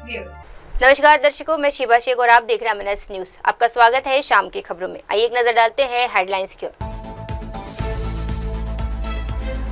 Viewers. नमस्कार दर्शकों, मैं शिवा शेख और आप देख रहे हैं एमएनएस न्यूज। आपका स्वागत है शाम की खबरों में। आइए एक नजर डालते हैं हेडलाइंस की ओर।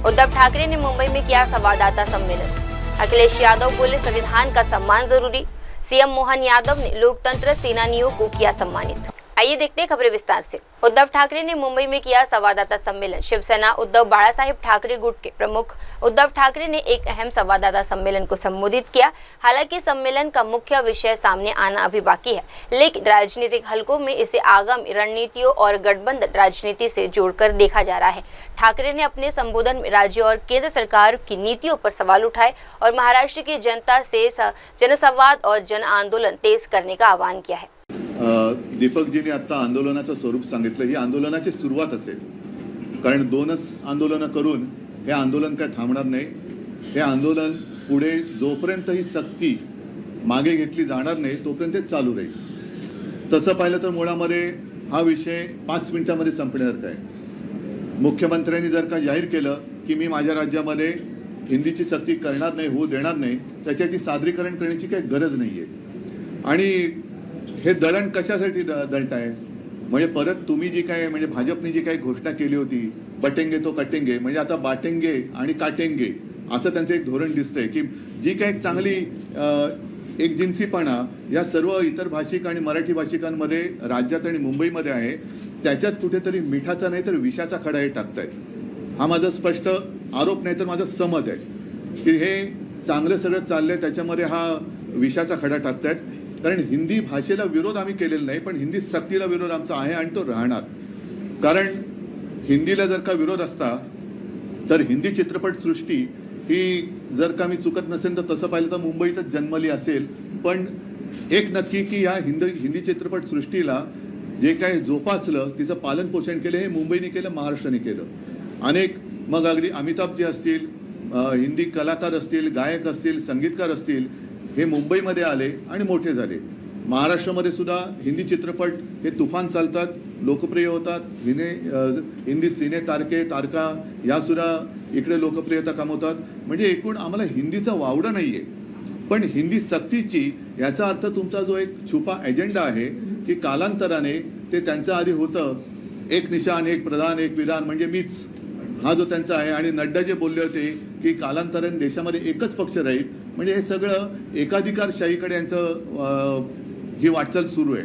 उद्धव ठाकरे ने मुंबई में किया संवाददाता सम्मेलन। अखिलेश यादव बोले संविधान का सम्मान जरूरी। सीएम मोहन यादव ने लोकतंत्र सेनानियों को किया सम्मानित। आइए देखते हैं खबरें विस्तार से। उद्धव ठाकरे ने मुंबई में किया संवाददाता सम्मेलन। शिवसेना उद्धव बाला साहेब ठाकरे गुट के प्रमुख उद्धव ठाकरे ने एक अहम संवाददाता सम्मेलन को संबोधित किया। हालांकि सम्मेलन का मुख्य विषय सामने आना अभी बाकी है, लेकिन राजनीतिक हलकों में इसे आगामी रणनीतियों और गठबंधन राजनीति से जोड़कर देखा जा रहा है। ठाकरे ने अपने संबोधन में राज्य और केंद्र सरकार की नीतियों पर सवाल उठाए और महाराष्ट्र की जनता से जनसंवाद और जन आंदोलन तेज करने का आह्वान किया है। दीपकजींनी आता आंदोलनाचं स्वरूप सांगितलं। ही आंदोलनाची सुरुवात असेल, कारण दोनच आंदोलन करून हे आंदोलन काय थांबणार नाही। हे आंदोलन पुढे जोपर्यंत ही सक्ती मागे घेतली जाणार नाही तोपर्यंत चालू राहील। तसं पाहिलं तर मुळामध्ये हा विषय 5 मिनिटांमध्ये संपण्यासारखा आहे। मुख्यमंत्र्यांनी जर का जाहीर केलं की मी माझ्या राज्यामध्ये हिंदीची सक्ती करणार नाही, होऊ देणार नाही, त्याच्यासाठी सादरीकरण करण्याची काही गरज नाहीये। आणि हे दळण कशासाठी दळताय? म्हणजे परत तुम्ही जी काय म्हणजे भाजपने जी काही घोषणा केली होती, बटेंगे तो कटेंगे, म्हणजे आता बाटेंगे आणि काटेंगे असं त्यांचं एक धोरण दिसतंय की जी काही एक चांगली एकजिन्सीपणा या सर्व इतर भाषिक आणि मराठी भाषिकांमध्ये राज्यात आणि मुंबईमध्ये आहे, त्याच्यात कुठेतरी मिठाचा नाही तर विषाचा खडा हे टाकतायत। हा माझा स्पष्ट आरोप नाही तर माझा समज आहे की हे चांगलं सगळं चाललंय त्याच्यामध्ये हा विषाचा खडा टाकतायत। कारण हिंदी भाषेला विरोध आम्ही केलेला नाही, पण हिंदी सक्तीला विरोध आमचा आहे आणि तो राहणार। कारण हिंदीला जर का विरोध असता तर हिंदी चित्रपटसृष्टी ही जर का मी चुकत नसेल तर तसं पाहिलं तर मुंबईतच जन्मली असेल। पण एक नक्की की या हिंदी चित्रपटसृष्टीला जे काही जोपासलं, तिचं पालन पोषण केलं हे मुंबईने केलं, महाराष्ट्राने केलं। अनेक मग अगदी अमिताभजी असतील, हिंदी कलाकार असतील, गायक असतील, संगीतकार असतील, हे मुंबईमध्ये आले आणि मोठे झाले। महाराष्ट्रामध्ये सुद्धा हिंदी चित्रपट हे तुफान चालतात, लोकप्रिय होतात। हिंदी सिने तारका या सुद्धा इकडे लोकप्रियता कमवतात। म्हणजे एकूण आम्हाला हिंदीचा वावडा नाहीये, पण हिंदी सक्तीची याचा अर्थ तुमचा जो एक छुपा एजेंडा आहे की कालांतराने ते त्यांच्या आधी होतं एक निशान एक प्रधान एक विधान म्हणजे मीच, हा जो त्यांचा आहे। आणि नड्डा जे बोलले होते की कालांतराने देशामध्ये एकच पक्ष राहील, म्हणजे हे सगळं एकाधिकारशाहीकडे यांचं ही वाटचाल सुरू आहे।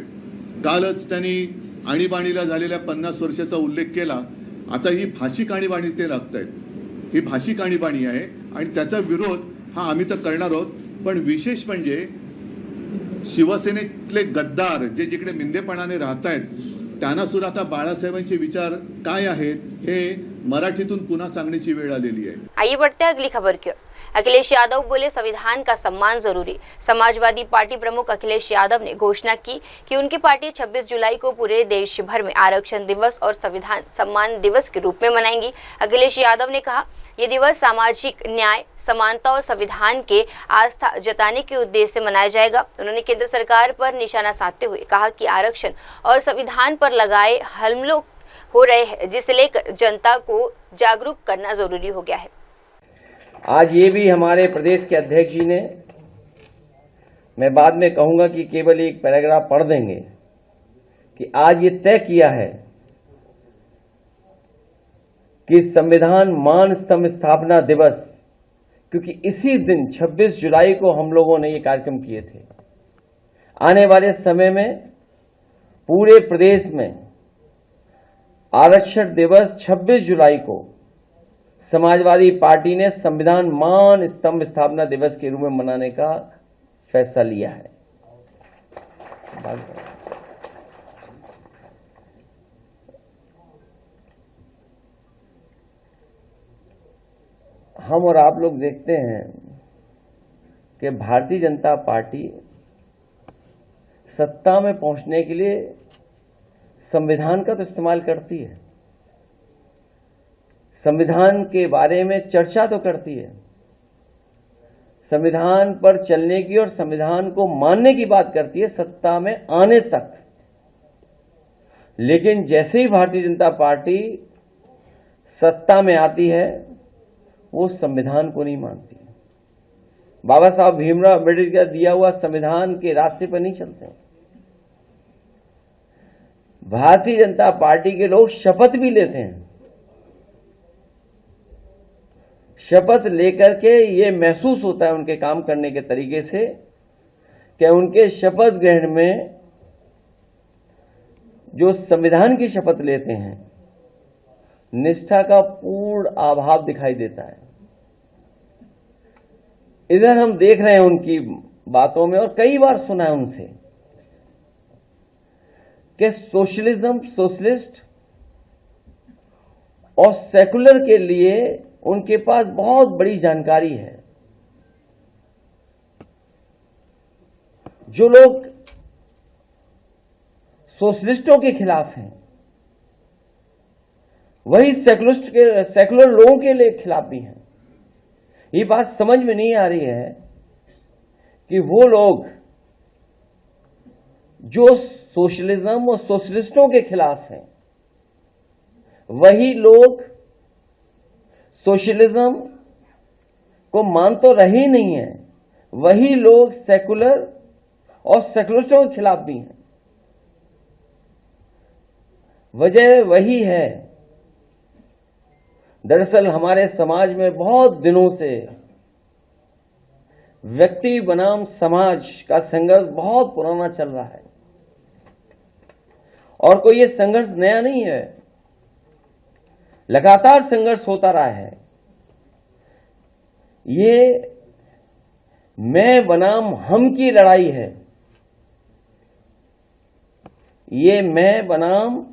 कालच त्यांनी आणीबाणीला झालेल्या 50 वर्षाचा उल्लेख केला। आता ही भाषिक आणीबाणी ते लागतायत, ही भाषिक आणीबाणी आहे आणि त्याचा विरोध हा आम्ही तर करणार आहोत। पण विशेष म्हणजे शिवसेनेतले गद्दार जे जिकडे मिंदेपणाने राहतायत त्यांना सुद्धा आता बाळासाहेबांचे विचार काय आहेत हे मराठीतून पुन्हा सांगण्याची वेळ आलेली आहे। आइए बढ़ते हैं अगली खबर की ओर। अखिलेश यादव बोले संविधान का सम्मान जरूरी। समाजवादी पार्टी प्रमुख अखिलेश यादव ने घोषणा की कि उनकी पार्टी 26 जुलाई को पूरे देश भर में आरक्षण दिवस और संविधान सम्मान दिवस के रूप में मनाएंगी। अखिलेश यादव ने कहा, ये दिवस सामाजिक न्याय, समानता और संविधान के आस्था जताने के उद्देश्य से मनाया जाएगा। उन्होंने केंद्र सरकार पर निशाना साधते हुए कहा कि आरक्षण और संविधान पर लगाए हमलों हो रहे हैं, जिसे लेकर जनता को जागरूक करना जरूरी हो गया है। आज ये भी हमारे प्रदेश के अध्यक्ष जी ने, मैं बाद में कहूंगा कि केवल एक पैराग्राफ पढ़ देंगे कि आज ये तय किया है कि संविधान मान स्तंभ स्थापना दिवस, क्योंकि इसी दिन 26 जुलाई को हम लोगों ने ये कार्यक्रम किए थे। आने वाले समय में पूरे प्रदेश में आरक्षण दिवस 26 जुलाई को समाजवादी पार्टी ने संविधान मान स्तंभ स्थापना दिवस के रूप में मनाने का फैसला लिया है। हम और आप लोग देखते हैं कि भारतीय जनता पार्टी सत्ता में पहुंचने के लिए संविधान का तो इस्तेमाल करती है, संविधान के बारे में चर्चा तो करती है, संविधान पर चलने की और संविधान को मानने की बात करती है सत्ता में आने तक। लेकिन जैसे ही भारतीय जनता पार्टी सत्ता में आती है वो संविधान को नहीं मानती। बाबा साहब भीमराव अम्बेडकर का दिया हुआ संविधान के रास्ते पर नहीं चलते हैं। भारतीय जनता पार्टी के लोग शपथ भी लेते हैं। शपथ लेकर के ये महसूस होता है उनके काम करने के तरीके से कि उनके शपथ ग्रहण में जो संविधान की शपथ लेते हैं, निष्ठा का पूर्ण अभाव दिखाई देता है। इधर हम देख रहे हैं उनकी बातों में, और कई बार सुना है उनसे कि सोशलिज्म, सोशलिस्ट और सेकुलर के लिए उनके पास बहुत बड़ी जानकारी है। जो लोग सोशलिस्टों के खिलाफ हैं, वही सेकुलर लोगों के लिए खिलाफ भी हैं। ये बात समझ में नहीं आ रही है कि वो लोग जो सोशलिज्म और सोशलिस्टों के खिलाफ हैं, वही लोग सोशलिज्म को मान तो रहे नहीं है, वही लोग सेकुलर और सेकुलरिस्टों के खिलाफ भी हैं। वजह वही है, दरअसल हमारे समाज में बहुत दिनों से व्यक्ति बनाम समाज का संघर्ष बहुत पुराना चल रहा है, और कोई ये संघर्ष नया नहीं है, लगातार संघर्ष होता रहा है। ये मैं बनाम हम की लड़ाई है। ये मैं बनाम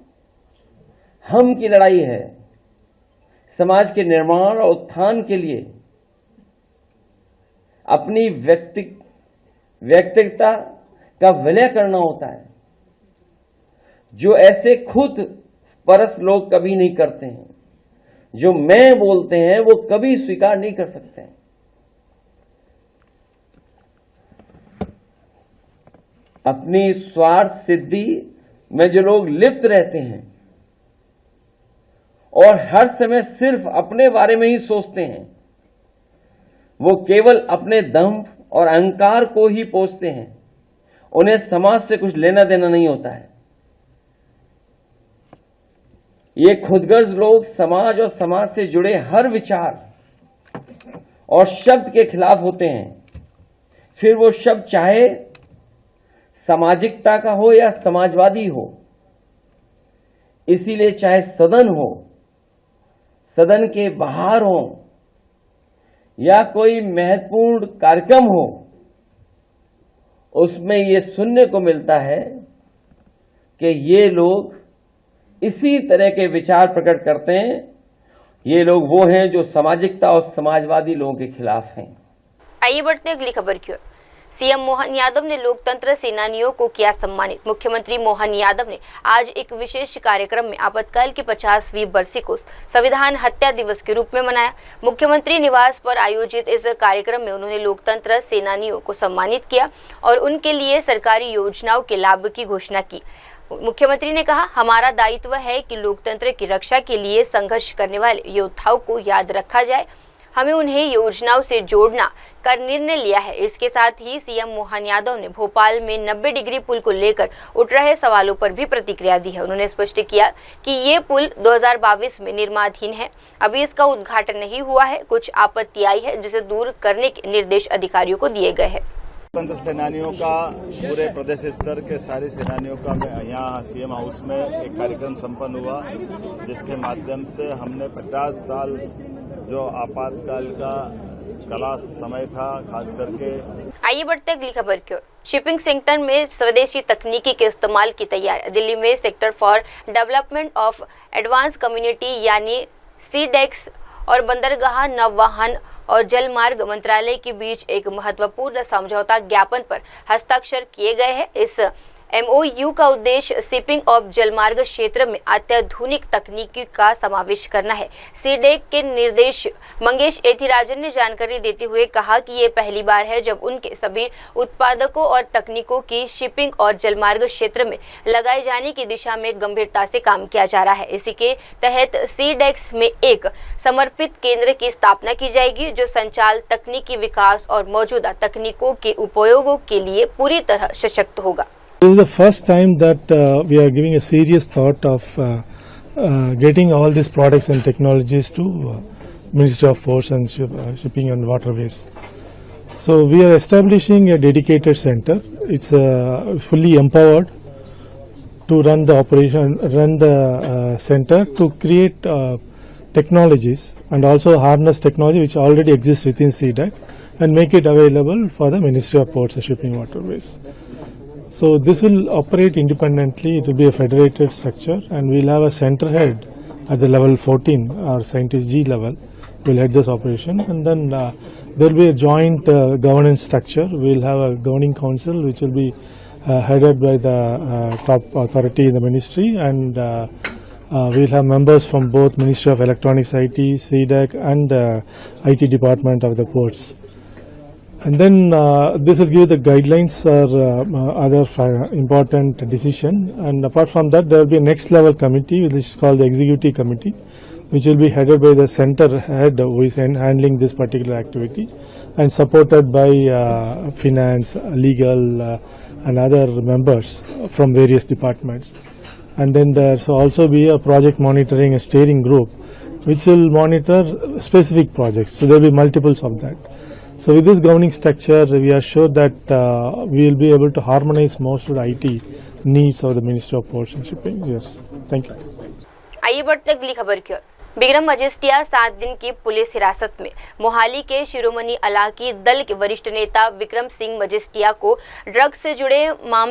हम की लड़ाई है। समाज के निर्माण और उत्थान के लिए अपनी व्यक्तिगता का विलय करना होता है, जो ऐसे खुद परस लोग कभी नहीं करते हैं। जो मैं बोलते हैं वो कभी स्वीकार नहीं कर सकते हैं। अपनी स्वार्थ सिद्धि में जो लोग लिप्त रहते हैं और हर समय सिर्फ अपने बारे में ही सोचते हैं, वो केवल अपने दंभ और अहंकार को ही पोषते हैं। उन्हें समाज से कुछ लेना देना नहीं होता है। ये खुदगर्ज लोग समाज और समाज से जुड़े हर विचार और शब्द के खिलाफ होते हैं। फिर वो शब्द चाहे सामाजिकता का हो या समाजवादी हो। इसीलिए चाहे सदन हो, सदन के बाहर हो या कोई महत्वपूर्ण कार्यक्रम हो, उसमें ये सुनने को मिलता है कि ये लोग इसी तरह के विचार प्रकट करते हैं। ये लोग वो हैं जो सामाजिकता और समाजवादी लोगों के खिलाफ हैं। आइए बढ़ते हैं अगली खबर की ओर। सीएम मोहन यादव ने लोकतंत्र सेनानियों को किया सम्मानित। मुख्यमंत्री मोहन यादव ने आज एक विशेष कार्यक्रम में आपातकाल की 50वीं बरसी को संविधान हत्या दिवस के रूप में मनाया। मुख्यमंत्री निवास पर आयोजित इस कार्यक्रम में उन्होंने लोकतंत्र सेनानियों को सम्मानित किया और उनके लिए सरकारी योजनाओं के लाभ की घोषणा की। मुख्यमंत्री ने कहा, हमारा दायित्व है कि लोकतंत्र की रक्षा के लिए संघर्ष करने वाले योद्धाओं को याद रखा जाए। हमें उन्हें योजनाओं से जोड़ना का निर्णय लिया है। इसके साथ ही सीएम मोहन यादव ने भोपाल में 90 डिग्री पुल को लेकर उठ रहे सवालों पर भी प्रतिक्रिया दी है। उन्होंने स्पष्ट किया कि ये पुल 2022 में निर्माणाधीन है, अभी इसका उद्घाटन नहीं हुआ है। कुछ आपत्ति आई है जिसे दूर करने के निर्देश अधिकारियों को दिए गए हैं। लोकतंत्र सेनानियों का पूरे प्रदेश स्तर के सारे सेनानियों का यहाँ सीएम हाउस में एक कार्यक्रम संपन्न हुआ, जिसके माध्यम से हमने 50 साल जो आपातकाल का कला समय था, खास करके। आइए बढ़ते अगली खबर की ओर। शिपिंग सेक्टर में स्वदेशी तकनीकी के इस्तेमाल की तैयारी। दिल्ली में sector for development of advance community यानी सीडेक्स और बंदरगाह, नौवहन और जलमार्ग मंत्रालय के बीच एक महत्वपूर्ण समझौता ज्ञापन पर हस्ताक्षर किए गए हैं। इस MOU का उद्देश्य शिपिंग ऑफ जलमार्ग क्षेत्र में अत्याधुनिक तकनीकी का समावेश करना है। सीडेक के निर्देश मंगेश एथिराजन ने जानकारी देते हुए कहा कि ये पहली बार है जब उनके सभी उत्पादकों और तकनीकों की शिपिंग और जलमार्ग क्षेत्र में लगाए जाने की दिशा में गंभीरता से काम किया जा रहा है। इसी के तहत सीडेक्स में एक समर्पित केंद्र की स्थापना की जाएगी जो संचाल, तकनीकी विकास और मौजूदा तकनीकों के उपयोगों के लिए पूरी तरह सशक्त होगा। This is the first time that we are giving a serious thought of getting all these products and technologies to Ministry of Ports and Shipping and Waterways. So we are establishing a dedicated center. It's fully empowered to run the operation, run the center to create technologies and also harness technology which already exists within CDAC and make it available for the Ministry of Ports and Shipping Waterways. So this will operate independently. It will be a federated structure, and we'll have a center head at the level 14 or scientist G level. Will head this operation, and then there will be a joint governance structure. We'll have a governing council which will be headed by the top authority in the ministry, and we'll have members from both Ministry of Electronics, IT, CDAC, and IT department of the ports. And then this will give the guidelines or other important decision. And apart from that, there will be a next level committee which is called the executive committee, which will be headed by the center head who is handling this particular activity and supported by finance, legal and other members from various departments. And then there will also be a project monitoring and steering group which will monitor specific projects. So there will be multiples of that. So with this governing structure, we are sure that we will be able to harmonize most of the IT needs of the Ministry of Ports and Shipping. Yes, thank you. आइए बढ़ते अगली खबर की ओर। विक्रम मजिस्टिया 7 दिन की police हिरासत में। मोहाली के शिरोमणि अलाकी दल के वरिष्ठ नेता विक्रम सिंह मजिस्टिया को ड्रग्स से जुड़े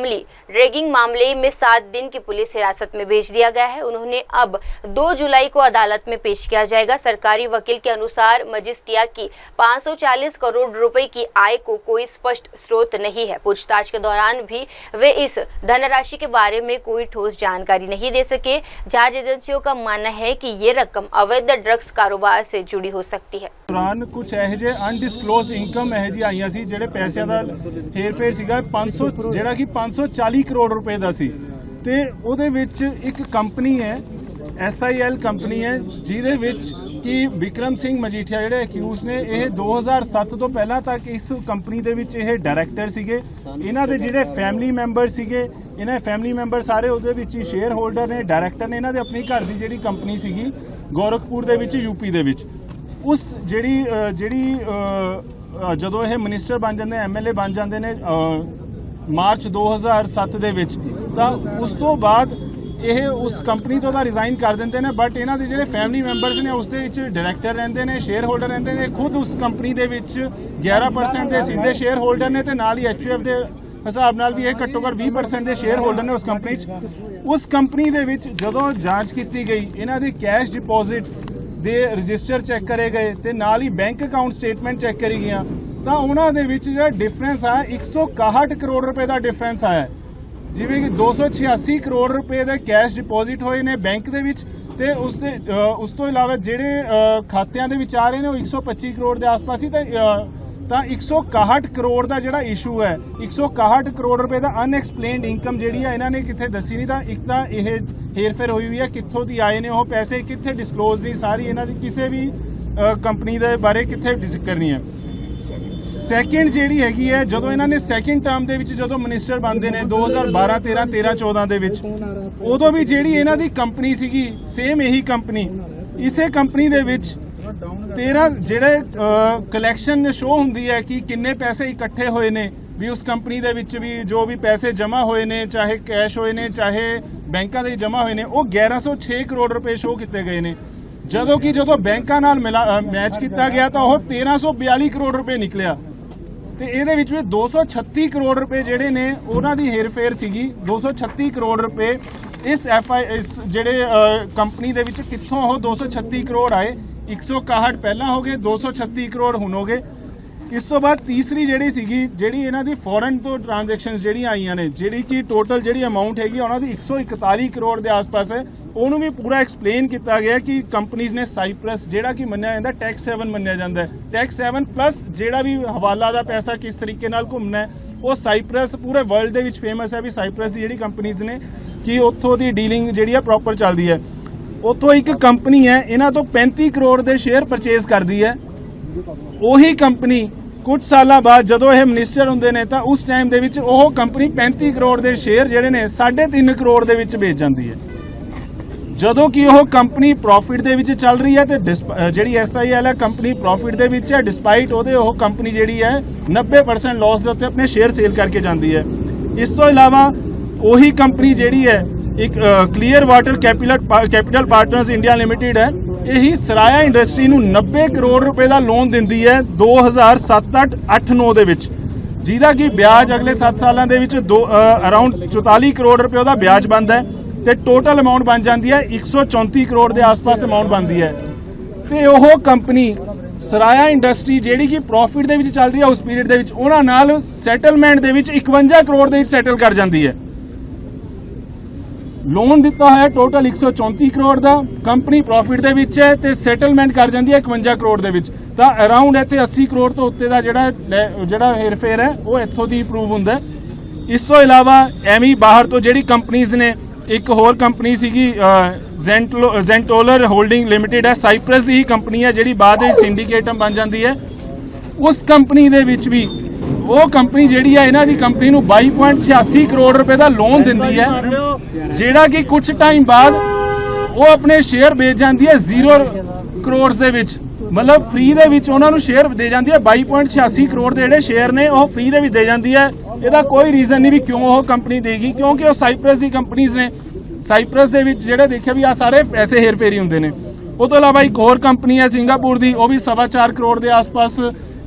ड्रैगिंग मामले में 7 दिन की पुलिस हिरासत में भेज दिया गया है। उन्होंने अब 2 जुलाई को अदालत में पेश किया जाएगा। सरकारी वकील के अनुसार मजिस्टिया की 540 करोड़ रुपए की आय को कोई स्पष्ट स्रोत नहीं है। पूछताछ के दौरान भी वे इस धनराशि के बारे में कोई ठोस जानकारी नहीं दे सके। जांच एजेंसियों का मानना है कि ये रकम अवैध ड्रग्स कारोबार से जुड़ी हो सकती है। दौरान कुछ ਇਹੋ ਜਿਹੇ ਅਨਡਿਸਕਲੋਜ਼ ਇਨਕਮ ਇਹੋ ਜਿਹੀ ਆਈਆਂ ਸੀ ਜਿਹੜੇ ਪੈਸਿਆਂ ਦਾ ਹੇਰ-ਫੇਰ ਸੀਗਾ 500 ਜਿਹੜਾ ਕਿ 540 ਕਰੋੜ ਰੁਪਏ ਦਾ ਸੀ ਤੇ ਉਹਦੇ ਵਿੱਚ ਇੱਕ ਕੰਪਨੀ ਹੈ SIL ਕੰਪਨੀ ਹੈ ਜਿਹਦੇ ਵਿੱਚ ਕਿ ਵਿਕਰਮ ਸਿੰਘ ਮਜੀਠੀਆ ਜਿਹੜੇ ਅਕਿਊਜ਼ ਨੇ ਇਹ 2007 ਤੋਂ ਪਹਿਲਾਂ ਤੱਕ ਇਸ ਕੰਪਨੀ ਦੇ ਵਿੱਚ ਇਹ ਡਾਇਰੈਕਟਰ ਸੀਗੇ। ਇਹਨਾਂ ਦੇ ਜਿਹੜੇ ਫੈਮਿਲੀ ਮੈਂਬਰ ਸੀਗੇ ਇਹਨਾਂ ਦੇ ਫੈਮਿਲੀ ਮੈਂਬਰ ਸਾਰੇ ਉਹਦੇ ਵਿੱਚ ਹੀ ਸ਼ੇਅਰ ਹੋਲਡਰ ਨੇ, ਡਾਇਰੈਕਟਰ ਨੇ। ਇਹਨਾਂ ਦੇ ਆਪਣੀ ਘਰ ਦੀ ਜਿਹੜੀ ਕੰਪਨੀ ਸੀਗੀ ਗੋਰਖਪੁਰ ਦੇ ਵਿੱਚ यूपी ਦੇ ਵਿੱਚ ਉਸ ਜਿਹੜੀ ਜਦੋਂ ਇਹ ਮਿਨਿਸਟਰ ਬਣ ਜਾਂਦੇ MLA ਬਣ ਜਾਂਦੇ ਨੇ ਮਾਰਚ 2007 ਦੇ ਵਿੱਚ ਤਾਂ ਉਸ ਤੋਂ ਬਾਅਦ ਇਹ ਉਸ ਕੰਪਨੀ ਤੋਂ ਤਾਂ ਰਿਜ਼ਾਈਨ ਕਰ ਦਿੰਦੇ ਨੇ ਬਟ ਇਹਨਾਂ ਦੇ ਜਿਹੜੇ ਫੈਮਿਲੀ ਮੈਂਬਰਸ ਨੇ ਉਸ ਦੇ ਵਿੱਚ ਡਾਇਰੈਕਟਰ ਰਹਿੰਦੇ ਨੇ, ਸ਼ੇਅਰ ਹੋਲਡਰ ਰਹਿੰਦੇ ਨੇ। ਖੁਦ ਉਸ ਕੰਪਨੀ ਦੇ ਵਿੱਚ 11% ਦੇ ਸਿੱਧੇ ਸ਼ੇਅਰ ਹੋਲਡਰ ਨੇ ਤੇ ਨਾਲ ਹੀ HUF ਦੇ ਹਿਸਾਬ ਨਾਲ ਵੀ ਇਹ ਘੱਟੋ ਘੱਟ 20% ਦੇ ਸ਼ੇਅਰ ਹੋਲਡਰ ਨੇ ਉਸ ਕੰਪਨੀ 'ਚ। ਉਸ ਕੰਪਨੀ ਦੇ ਵਿੱਚ ਜਦੋਂ ਜਾਂਚ ਕੀਤੀ ਗਈ ਇਹਨਾਂ ਦੇ ਕੈਸ਼ ਡਿਪੋਜ਼ਿਟ ਦੇ ਰਜਿਸਟਰ ਚੈੱਕ ਕਰੇ ਗਏ ਤੇ ਨਾਲ ਹੀ ਬੈਂਕ ਅਕਾਊਂਟ ਸਟੇਟਮੈਂਟ ਚੈੱਕ ਕਰੀ ਗਈਆਂ ਤਾਂ ਉਹਨਾਂ ਦੇ ਵਿੱਚ ਜਿਹੜਾ ਡਿਫਰੈਂਸ ਆ 161 ਕਰੋੜ ਰੁਪਏ ਦਾ ਡਿਫਰੈਂਸ ਆਇਆ। ਜਿਵੇਂ ਕਿ 286 ਕਰੋੜ ਰੁਪਏ ਦੇ ਕੈਸ਼ ਡਿਪੋਜ਼ਿਟ ਹੋਏ ਨੇ ਬੈਂਕ ਦੇ ਵਿੱਚ ਤੇ ਉਸ ਤੋਂ ਇਲਾਵਾ ਜਿਹੜੇ ਖਾਤਿਆਂ ਦੇ ਵਿੱਚ ਆ ਰਹੇ ਨੇ ਉਹ 125 ਕਰੋੜ ਦੇ ਆਸ-ਪਾਸ ਹੀ ਤਾਂ 161 ਕਰੋੜ ਦਾ ਜਿਹੜਾ ਇਸ਼ੂ ਹੈ 161 ਕਰੋੜ ਰੁਪਏ ਦਾ ਅਨਐਕਸਪਲੇਨਡ ਇਨਕਮ ਜਿਹੜੀ ਹੈ ਇਹਨਾਂ ਨੇ ਕਿੱਥੇ ਦੱਸੀ ਨਹੀਂ। ਤਾਂ ਇੱਕ ਤਾਂ ਇਹ ਹੇਰਫੇਰ ਹੋਈ ਹੋਈ ਹੈ ਕਿੱਥੋਂ ਦੀ ਆਏ ਨੇ ਉਹ ਪੈਸੇ, ਕਿੱਥੇ ਡਿਸਕਲੋਜ਼ ਨਹੀਂ ਸਾਰੀ ਇਹਨਾਂ ਦੀ ਕਿਸੇ ਵੀ ਕੰਪਨੀ ਦੇ ਬਾਰੇ ਕਿੱਥੇ ਜ਼ਿਕਰ ਨਹੀਂ ਹੈ। ਸੈਕਿੰਡ ਜਿਹੜੀ ਹੈਗੀ ਹੈ ਜਦੋਂ ਇਹਨਾਂ ਨੇ ਸੈਕਿੰਡ ਟਰਮ ਦੇ ਵਿੱਚ ਜਦੋਂ ਮਿਨਿਸਟਰ ਬਣਦੇ ਨੇ 2012 13 13 14 ਦੇ ਵਿੱਚ ਉਦੋਂ ਵੀ ਜਿਹੜੀ ਇਹਨਾਂ ਦੀ ਕੰਪਨੀ ਸੀਗੀ ਸੇਮ ਇਹੀ ਕੰਪਨੀ ਇਸੇ ਕੰਪਨੀ ਦੇ ਵਿੱਚ 13 ਜਿਹੜੇ ਕਲੈਕਸ਼ਨ ਸ਼ੋ ਹੁੰਦੀ ਹੈ ਕਿ ਕਿੰਨੇ ਪੈਸੇ ਇਕੱਠੇ ਹੋਏ ਨੇ ਵੀ ਉਸ ਕੰਪਨੀ ਦੇ ਵਿੱਚ ਵੀ ਜੋ ਵੀ ਪੈਸੇ ਜਮ੍ਹਾਂ ਹੋਏ ਨੇ ਚਾਹੇ ਕੈਸ਼ ਹੋਏ ਨੇ ਚਾਹੇ ਬੈਂਕਾਂ ਦੇ ਜਮ੍ਹਾਂ ਹੋਏ ਨੇ ਉਹ 1106 ਕਰੋੜ ਰੁਪਏ ਸ਼ੋ ਕੀਤੇ ਗਏ ਨੇ। ਜਦੋਂ ਬੈਂਕਾਂ ਨਾਲ ਮੈਚ ਕੀਤਾ ਗਿਆ ਤਾਂ ਉਹ 1342 ਕਰੋੜ ਰੁਪਏ ਨਿਕਲਿਆ ਤੇ ਇਹਦੇ ਵਿੱਚ ਵੀ 236 ਕਰੋੜ ਰੁਪਏ ਜਿਹੜੇ ਨੇ ਉਹਨਾਂ ਦੀ ਹੇਰਫੇਰ ਸੀਗੀ। 236 ਕਰੋੜ ਰੁਪਏ ਇਸ ਜਿਹੜੇ ਕੰਪਨੀ ਦੇ ਵਿੱਚ ਕਿੱਥੋਂ ਉਹ 236 ਕਰੋੜ ਆਏ 161 ਪਹਿਲਾਂ ਹੋ ਗਏ 236 ਕਰੋੜ ਹੁਣ ਹੋ ਗਏ। ਇਸ ਤੋਂ ਬਾਅਦ ਤੀਸਰੀ ਜਿਹੜੀ ਸੀਗੀ ਜਿਹੜੀ ਇਹਨਾਂ ਦੀ ਫੋਰਨ ਤੋਂ ਟ੍ਰਾਂਜੈਕਸ਼ਨਸ ਜਿਹੜੀਆਂ ਆਈਆਂ ਨੇ ਜਿਹੜੀ ਕਿ ਟੋਟਲ ਜਿਹੜੀ ਅਮਾਉਂਟ ਹੈਗੀ ਉਹਨਾਂ ਦੀ 141 ਕਰੋੜ ਦੇ ਆਸ-ਪਾਸ ਹੈ ਉਹਨੂੰ ਵੀ ਪੂਰਾ ਐਕਸਪਲੇਨ ਕੀਤਾ ਗਿਆ ਕਿ ਕੰਪਨੀਆਂ ਨੇ ਸਾਈਪ੍ਰਸ ਜਿਹੜਾ ਕਿ ਮੰਨਿਆ ਜਾਂਦਾ ਟੈਕਸ 7 ਮੰਨਿਆ ਜਾਂਦਾ ਹੈ ਟੈਕਸ 7 ਪਲੱਸ ਜਿਹੜਾ ਵੀ ਹਵਾਲਾ ਦਾ ਪੈਸਾ ਕਿਸ ਤਰੀਕੇ ਨਾਲ ਘੁੰਮਣਾ ਹੈ ਉਹ ਸਾਈਪ੍ਰਸ ਪੂਰੇ ਵਰਲਡ ਦੇ ਵਿੱਚ ਫੇਮਸ ਹੈ ਵੀ ਸਾਈਪ੍ਰਸ ਦੀ ਜਿਹੜੀ ਕੰਪਨੀਆਂ ਨੇ ਕਿ ਉੱਥੋਂ ਦੀ ਡੀਲਿੰਗ ਜਿਹੜੀ ਹੈ ਪ੍ਰੋਪਰ ਚੱਲਦੀ ਹੈ। ਉੱਥੋਂ ਇੱਕ ਕੰਪਨੀ ਹੈ ਇਹਨਾਂ ਤੋਂ 35 ਕਰੋੜ ਦੇ ਸ਼ੇਅਰ ਪਰਚੇਜ਼ ਕਰਦੀ ਹੈ। ਉਹੀ ਕੰਪਨੀ ਕੁਝ ਸਾਲਾਂ ਬਾਅਦ ਜਦੋਂ ਇਹ ਮਿਨਿਸਟਰ ਹੁੰਦੇ ਨੇ ਤਾਂ ਉਸ ਟਾਈਮ ਦੇ ਵਿੱਚ ਉਹ ਕੰਪਨੀ 35 ਕਰੋੜ ਦੇ ਸ਼ੇਅਰ ਜਿਹੜੇ ਨੇ 3.5 ਕਰੋੜ ਦੇ ਵਿੱਚ ਵੇਚ ਜਾਂਦੀ ਹੈ। ਜਦੋਂ ਕਿ ਉਹ ਕੰਪਨੀ ਪ੍ਰੋਫਿਟ ਦੇ ਵਿੱਚ ਚੱਲ ਰਹੀ ਹੈ ਤੇ ਜਿਹੜੀ SIL ਹੈ ਕੰਪਨੀ ਪ੍ਰੋਫਿਟ ਦੇ ਵਿੱਚ ਹੈ ਡਿਸਪਾਈਟ ਉਹਦੇ ਉਹ ਕੰਪਨੀ ਜਿਹੜੀ ਹੈ 90% ਲਾਸ ਦੇ ਉੱਤੇ ਆਪਣੇ ਸ਼ੇਅਰ ਸੇਲ ਕਰਕੇ ਜਾਂਦੀ ਹੈ। ਇਸ ਤੋਂ ਇਲਾਵਾ ਉਹੀ ਕੰਪਨੀ ਜਿਹੜੀ ਹੈ ਇੱਕ clear water capital partners India limited ਹੈ ਇਹੀ ਸਰਾਇਆ ਇੰਡਸਟਰੀ ਨੂੰ 90 ਕਰੋੜ ਰੁਪਏ ਦਾ ਲੋਨ ਦਿੰਦੀ ਹੈ 2007-8-9 ਦੇ ਵਿੱਚ ਜਿਹਦਾ ਕਿ ਵਿਆਜ ਅਗਲੇ 7 ਸਾਲਾਂ ਦੇ ਵਿੱਚ ਅਰਾਊਂਡ 44 ਕਰੋੜ ਰੁਪਏ ਉਹਦਾ ਵਿਆਜ ਬਣਦਾ ਹੈ ਤੇ ਟੋਟਲ ਅਮਾਉਂਟ ਬਣ ਜਾਂਦੀ ਹੈ 134 ਕਰੋੜ ਦੇ ਆਸ-ਪਾਸ ਅਮਾਉਂਟ ਬਣਦੀ ਹੈ। ਤੇ ਉਹ ਕੰਪਨੀ ਸਰਾਇਆ ਇੰਡਸਟਰੀ ਜਿਹੜੀ ਕਿ ਪ੍ਰੋਫਿਟ ਦੇ ਵਿੱਚ ਚੱਲ ਰਹੀ ਹੈ ਉਸ ਪੀਰੀਅਡ ਦੇ ਵਿੱਚ ਉਹਨਾਂ ਨਾਲ ਸੈਟਲਮੈਂਟ ਦੇ ਵਿੱਚ 51 ਕਰੋੜ ਦੇ ਵਿੱਚ ਸੈਟਲ ਕਰ ਜਾਂਦੀ ਹੈ। ਲੋਨ ਦਿੱਤਾ ਹੋਇਆ ਟੋਟਲ 134 ਕਰੋੜ ਦਾ ਕੰਪਨੀ ਪ੍ਰੋਫਿਟ ਦੇ ਵਿੱਚ ਹੈ ਤੇ ਸੈਟਲਮੈਂਟ ਕਰ ਜਾਂਦੀ ਹੈ 51 ਕਰੋੜ ਦੇ ਵਿੱਚ ਤਾਂ ਅਰਾਊਂਡ ਇੱਥੇ 80 ਕਰੋੜ ਤੋਂ ਉੱਤੇ ਦਾ ਜਿਹੜਾ ਹੇਰਫੇਰ ਹੈ ਉਹ ਇੱਥੋਂ ਦੀ ਪ੍ਰੂਵ ਹੁੰਦਾ ਹੈ। ਇਸ ਤੋਂ ਇਲਾਵਾ ਐਵੇਂ ਬਾਹਰ ਤੋਂ ਜਿਹੜੀ ਕੰਪਨੀਆਂ ਨੇ ਇੱਕ ਹੋਰ ਕੰਪਨੀ ਸੀਗੀ ਜ਼ੈਂਟੋਲਰ ਹੋਲਡਿੰਗ ਲਿਮਿਟਿਡ ਹੈ ਸਾਈਪ੍ਰਸ ਦੀ ਹੀ ਕੰਪਨੀ ਹੈ ਜਿਹੜੀ ਬਾਅਦ ਵਿੱਚ ਸਿੰਡੀਕੇਟਮ ਬਣ ਜਾਂਦੀ ਹੈ। ਉਸ ਕੰਪਨੀ ਦੇ ਵਿੱਚ ਵੀ ਉਹ ਕੰਪਨੀ ਜਿਹੜੀ ਹੈ ਇਹਨਾਂ ਦੀ ਕੰਪਨੀ ਨੂੰ 22.86 ਕਰੋੜ ਰੁਪਏ ਦਾ ਲੋਨ ਦਿੰਦੀ ਹੈ ਜਿਹੜਾ ਕਿ ਕੁਝ ਟਾਈਮ ਬਾਅਦ ਉਹ ਆਪਣੇ ਸ਼ੇਅਰ ਵੇਚ ਜਾਂਦੀ ਹੈ 0 ਕਰੋੜ ਦੇ ਵਿੱਚ ਮਤਲਬ ਫ੍ਰੀ ਦੇ ਵਿੱਚ ਉਹਨਾਂ ਨੂੰ ਸ਼ੇਅਰ ਦੇ ਜਾਂਦੀ ਹੈ 22.86 ਕਰੋੜ ਦੇ ਜਿਹੜੇ ਸ਼ੇਅਰ ਨੇ ਉਹ ਫ੍ਰੀ ਦੇ ਵਿੱਚ ਦੇ ਜਾਂਦੀ ਹੈ। ਇਹਦਾ ਕੋਈ ਰੀਜ਼ਨ ਨਹੀਂ ਵੀ ਕਿਉਂ ਉਹ ਕੰਪਨੀ ਦੇਗੀ ਕਿਉਂਕਿ ਉਹ ਸਾਈਪ੍ਰਸ ਦੀ ਕੰਪਨੀਆਂ ਨੇ ਸਾਈਪ੍ਰਸ ਦੇ ਵਿੱਚ ਜਿਹੜੇ ਦੇਖਿਆ ਵੀ ਆ ਸਾਰੇ ਪੈਸੇ ਹੇਰਫੇਰੀ ਹੁੰਦੇ ਨੇ। ਉਹ ਤੋਂ ਇਲਾਵਾ ਇੱਕ ਹੋਰ ਕੰਪਨੀ ਹੈ ਸਿੰਗਾਪੁਰ ਦੀ ਉਹ ਵੀ 4.25 ਕਰੋੜ ਦੇ ਆਸ-ਪਾਸ